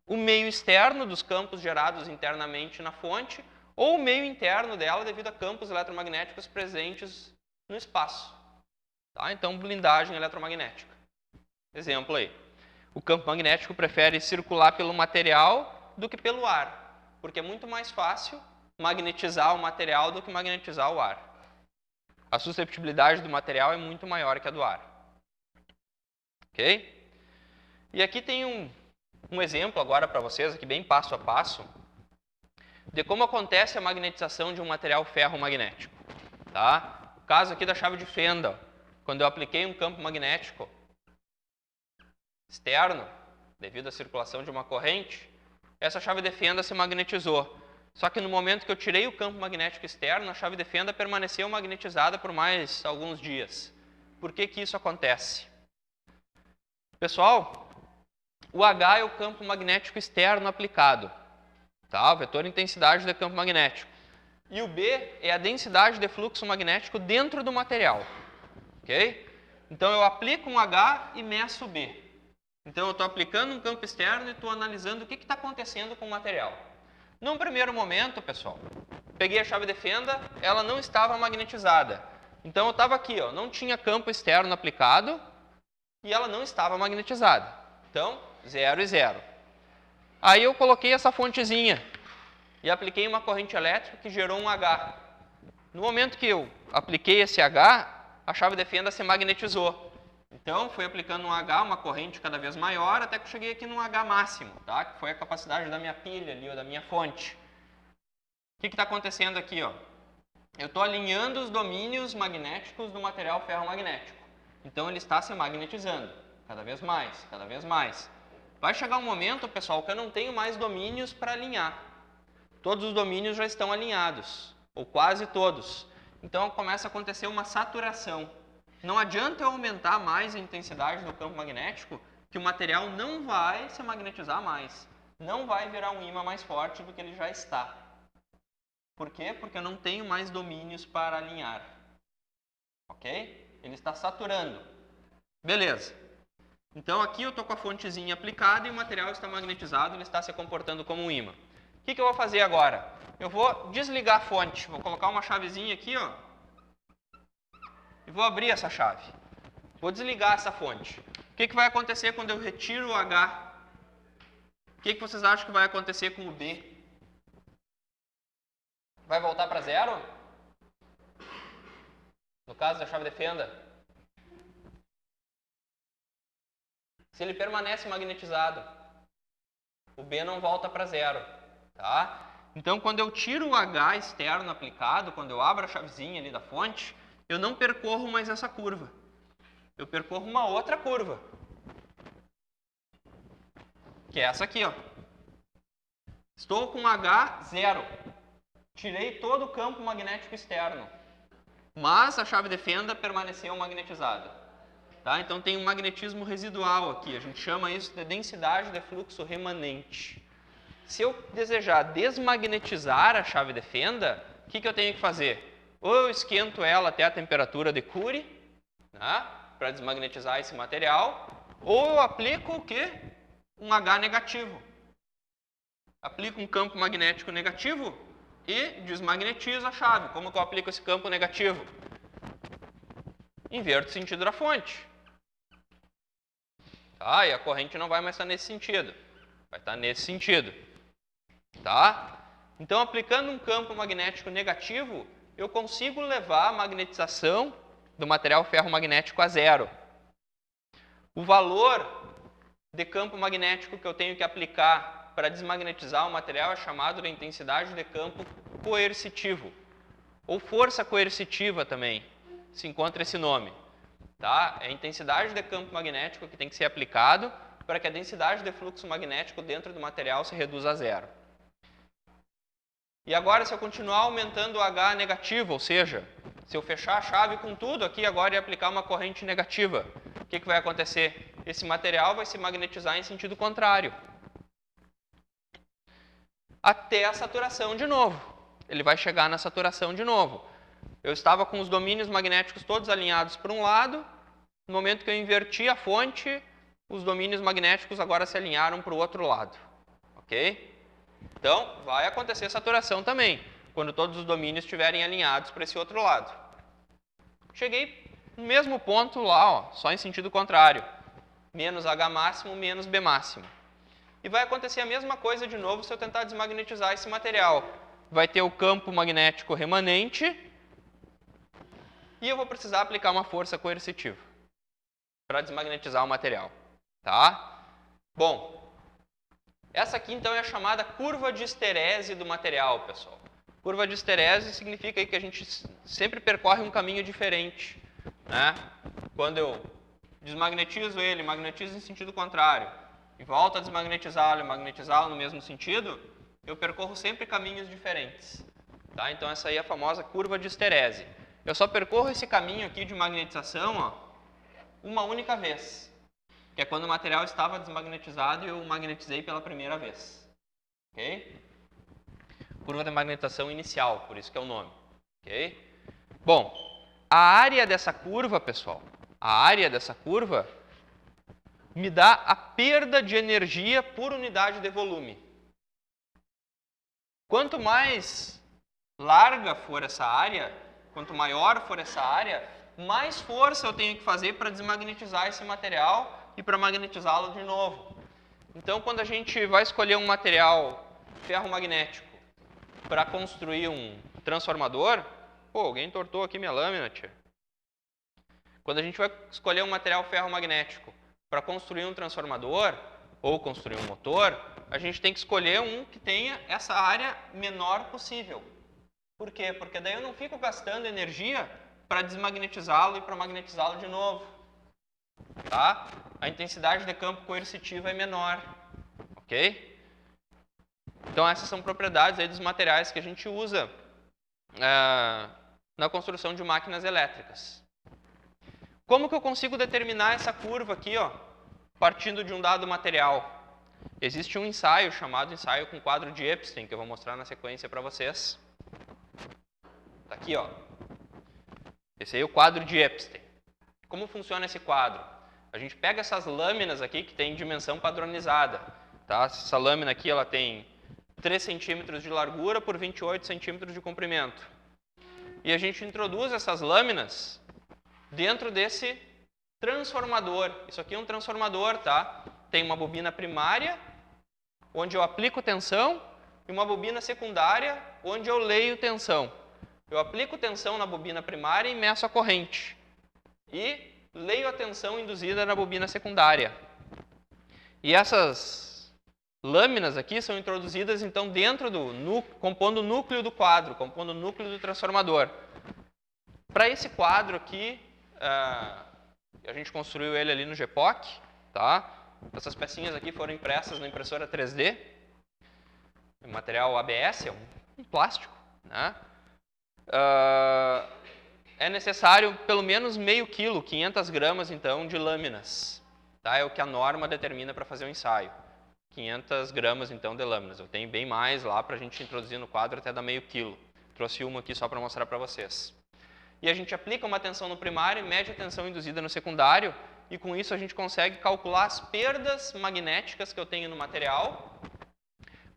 Speaker 1: o meio externo dos campos gerados internamente na fonte ou o meio interno dela devido a campos eletromagnéticos presentes no espaço. Tá? Então, blindagem eletromagnética. Exemplo aí. O campo magnético prefere circular pelo material do que pelo ar, porque é muito mais fácil magnetizar o material do que magnetizar o ar. A susceptibilidade do material é muito maior que a do ar. Ok? E aqui tem um exemplo agora para vocês, aqui bem passo a passo, de como acontece a magnetização de um material ferromagnético. Tá? O caso aqui da chave de fenda, quando eu apliquei um campo magnético externo, devido à circulação de uma corrente, essa chave de fenda se magnetizou. Só que no momento que eu tirei o campo magnético externo, a chave de fenda permaneceu magnetizada por mais alguns dias. Por que isso acontece? Pessoal, o H é o campo magnético externo aplicado, tá? O vetor intensidade do campo magnético. E o B é a densidade de fluxo magnético dentro do material. Ok? Então eu aplico um H e meço o B. Então, eu estou aplicando um campo externo e estou analisando o que está acontecendo com o material. Num primeiro momento, pessoal, peguei a chave de fenda, ela não estava magnetizada. Então, eu estava aqui, ó, não tinha campo externo aplicado e ela não estava magnetizada. Então, 0 e 0. Aí eu coloquei essa fontezinha e apliquei uma corrente elétrica que gerou um H. No momento que eu apliquei esse H, a chave de fenda se magnetizou. Então, fui aplicando um H, uma corrente cada vez maior, até que eu cheguei aqui num H máximo, tá? Que foi a capacidade da minha pilha ali, ou da minha fonte. O que está acontecendo aqui, ó? Eu estou alinhando os domínios magnéticos do material ferromagnético. Então, ele está se magnetizando, cada vez mais, cada vez mais. Vai chegar um momento, pessoal, que eu não tenho mais domínios para alinhar. Todos os domínios já estão alinhados, ou quase todos. Então, começa a acontecer uma saturação. Não adianta eu aumentar mais a intensidade do campo magnético, que o material não vai se magnetizar mais. Não vai virar um ímã mais forte do que ele já está. Por quê? Porque eu não tenho mais domínios para alinhar. Ok? Ele está saturando. Beleza. Então, aqui eu estou com a fontezinha aplicada e o material está magnetizado, ele está se comportando como um ímã. O que eu vou fazer agora? Eu vou desligar a fonte. Vou colocar uma chavezinha aqui, ó. E vou abrir essa chave. Vou desligar essa fonte. O que vai acontecer quando eu retiro o H? O que vocês acham que vai acontecer com o B? Vai voltar para 0? No caso da chave de fenda? Se ele permanece magnetizado, o B não volta para 0. Tá? Então, quando eu tiro o H externo aplicado, quando eu abro a chavezinha ali da fonte, eu não percorro mais essa curva. Eu percorro uma outra curva. Que é essa aqui, ó. Estou com H 0. Tirei todo o campo magnético externo. Mas a chave de fenda permaneceu magnetizada. Tá? Então tem um magnetismo residual aqui. A gente chama isso de densidade de fluxo remanente. Se eu desejar desmagnetizar a chave de fenda, o que eu tenho que fazer? Ou eu esquento ela até a temperatura de Curie, né, para desmagnetizar esse material, ou eu aplico o quê? Um H negativo. Aplico um campo magnético negativo e desmagnetizo a chave. Como que eu aplico esse campo negativo? Inverto o sentido da fonte. Tá? E a corrente não vai mais estar nesse sentido. Vai estar nesse sentido. Tá? Então, aplicando um campo magnético negativo, eu consigo levar a magnetização do material ferromagnético a 0. O valor de campo magnético que eu tenho que aplicar para desmagnetizar o material é chamado de intensidade de campo coercitivo. Ou força coercitiva também, se encontra esse nome. Tá? É a intensidade de campo magnético que tem que ser aplicado para que a densidade de fluxo magnético dentro do material se reduza a 0. E agora, se eu continuar aumentando o H negativo, ou seja, se eu fechar a chave com tudo aqui agora e aplicar uma corrente negativa, o que vai acontecer? Esse material vai se magnetizar em sentido contrário. Até a saturação de novo. Ele vai chegar na saturação de novo. Eu estava com os domínios magnéticos todos alinhados para um lado. No momento que eu inverti a fonte, os domínios magnéticos agora se alinharam para o outro lado. Ok? Então, vai acontecer saturação também, quando todos os domínios estiverem alinhados para esse outro lado. Cheguei no mesmo ponto lá, ó, só em sentido contrário. Menos H máximo, menos B máximo. E vai acontecer a mesma coisa de novo se eu tentar desmagnetizar esse material. Vai ter o campo magnético remanente e eu vou precisar aplicar uma força coercitiva para desmagnetizar o material. Tá? Bom, essa aqui então é a chamada curva de esterese do material, pessoal. Curva de esterese significa aí que a gente sempre percorre um caminho diferente. Né? Quando eu desmagnetizo ele, magnetizo em sentido contrário, e volto a desmagnetizá-lo e magnetizá-lo no mesmo sentido, eu percorro sempre caminhos diferentes. Tá? Então essa aí é a famosa curva de esterese. Eu só percorro esse caminho aqui de magnetização, ó, uma única vez. Que é quando o material estava desmagnetizado e eu o magnetizei pela primeira vez. Ok? Curva de magnetização inicial, por isso que é o nome. Ok? Bom, a área dessa curva, pessoal, a área dessa curva me dá a perda de energia por unidade de volume. Quanto mais larga for essa área, quanto maior for essa área, mais força eu tenho que fazer para desmagnetizar esse material e para magnetizá-lo de novo. Então, quando a gente vai escolher um material ferromagnético para construir um transformador, pô, alguém entortou aqui minha lâmina, tia. Quando a gente vai escolher um material ferromagnético para construir um transformador ou construir um motor, a gente tem que escolher um que tenha essa área menor possível. Por quê? Porque daí eu não fico gastando energia para desmagnetizá-lo e para magnetizá-lo de novo. Tá? A intensidade de campo coercitiva é menor. Ok? Então essas são propriedades aí dos materiais que a gente usa na construção de máquinas elétricas. Como que eu consigo determinar essa curva aqui, ó, partindo de um dado material? Existe um ensaio chamado ensaio com quadro de Epstein, que eu vou mostrar na sequência para vocês. Tá aqui, ó. Esse aí é o quadro de Epstein. Como funciona esse quadro? A gente pega essas lâminas aqui que tem dimensão padronizada. Tá? Essa lâmina aqui ela tem 3 centímetros de largura por 28 centímetros de comprimento. E a gente introduz essas lâminas dentro desse transformador. Isso aqui é um transformador, tá? Tem uma bobina primária, onde eu aplico tensão, e uma bobina secundária, onde eu leio tensão. Eu aplico tensão na bobina primária e meço a corrente. E leio a tensão induzida na bobina secundária. E essas lâminas aqui são introduzidas, então, dentro compondo o núcleo do quadro, compondo o núcleo do transformador. Para esse quadro aqui, a gente construiu ele ali no GPOC, tá? Essas pecinhas aqui foram impressas na impressora 3D, material ABS, é um plástico, né? É necessário pelo menos meio quilo, 500 gramas, então, de lâminas. Tá? É o que a norma determina para fazer o ensaio. 500 gramas, então, de lâminas. Eu tenho bem mais lá para a gente introduzir no quadro até dar meio quilo. Trouxe uma aqui só para mostrar para vocês. E a gente aplica uma tensão no primário, mede a tensão induzida no secundário, e com isso a gente consegue calcular as perdas magnéticas que eu tenho no material.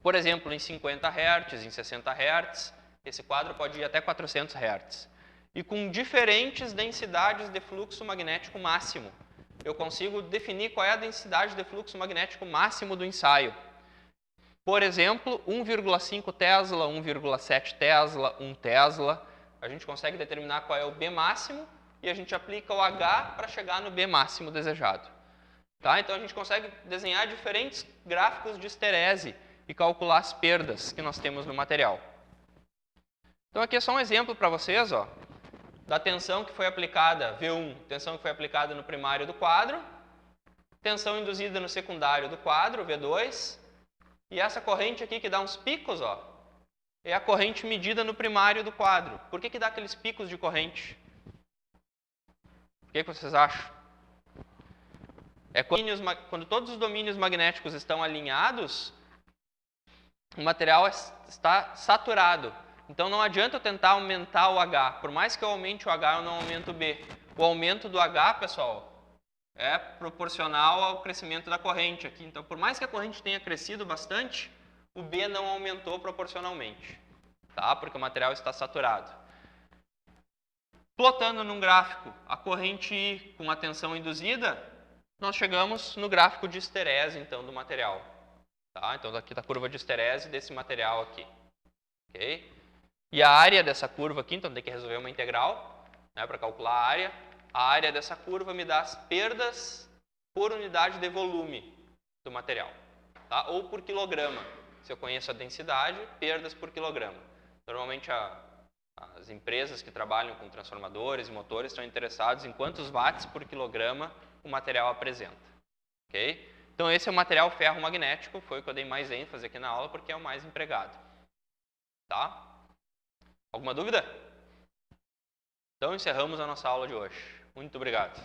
Speaker 1: Por exemplo, em 50 Hz, em 60 Hz, esse quadro pode ir até 400 Hz. E com diferentes densidades de fluxo magnético máximo. Eu consigo definir qual é a densidade de fluxo magnético máximo do ensaio. Por exemplo, 1,5 Tesla, 1,7 Tesla, 1 Tesla. A gente consegue determinar qual é o B máximo e a gente aplica o H para chegar no B máximo desejado. Tá? Então a gente consegue desenhar diferentes gráficos de esterese e calcular as perdas que nós temos no material. Então aqui é só um exemplo para vocês, ó, da tensão que foi aplicada, V1, tensão que foi aplicada no primário do quadro, tensão induzida no secundário do quadro, V2, e essa corrente aqui que dá uns picos, ó, é a corrente medida no primário do quadro. Por que dá aqueles picos de corrente? O que vocês acham? É quando todos os domínios magnéticos estão alinhados, o material está saturado. Então não adianta eu tentar aumentar o H. Por mais que eu aumente o H, eu não aumento o B. O aumento do H, pessoal, é proporcional ao crescimento da corrente aqui. Então, por mais que a corrente tenha crescido bastante, o B não aumentou proporcionalmente, tá? Porque o material está saturado. Plotando num gráfico a corrente I com a tensão induzida, nós chegamos no gráfico de esterese, então, do material. Tá? Então, aqui está a curva de esterese desse material aqui. Okay? E a área dessa curva aqui, então tem que resolver uma integral, né, para calcular a área. A área dessa curva me dá as perdas por unidade de volume do material, tá? Ou por quilograma. Se eu conheço a densidade, perdas por quilograma. Normalmente as empresas que trabalham com transformadores e motores estão interessados em quantos watts por quilograma o material apresenta. Okay? Então esse é o material ferromagnético, foi o que eu dei mais ênfase aqui na aula porque é o mais empregado. Tá? Alguma dúvida? Então encerramos a nossa aula de hoje. Muito obrigado.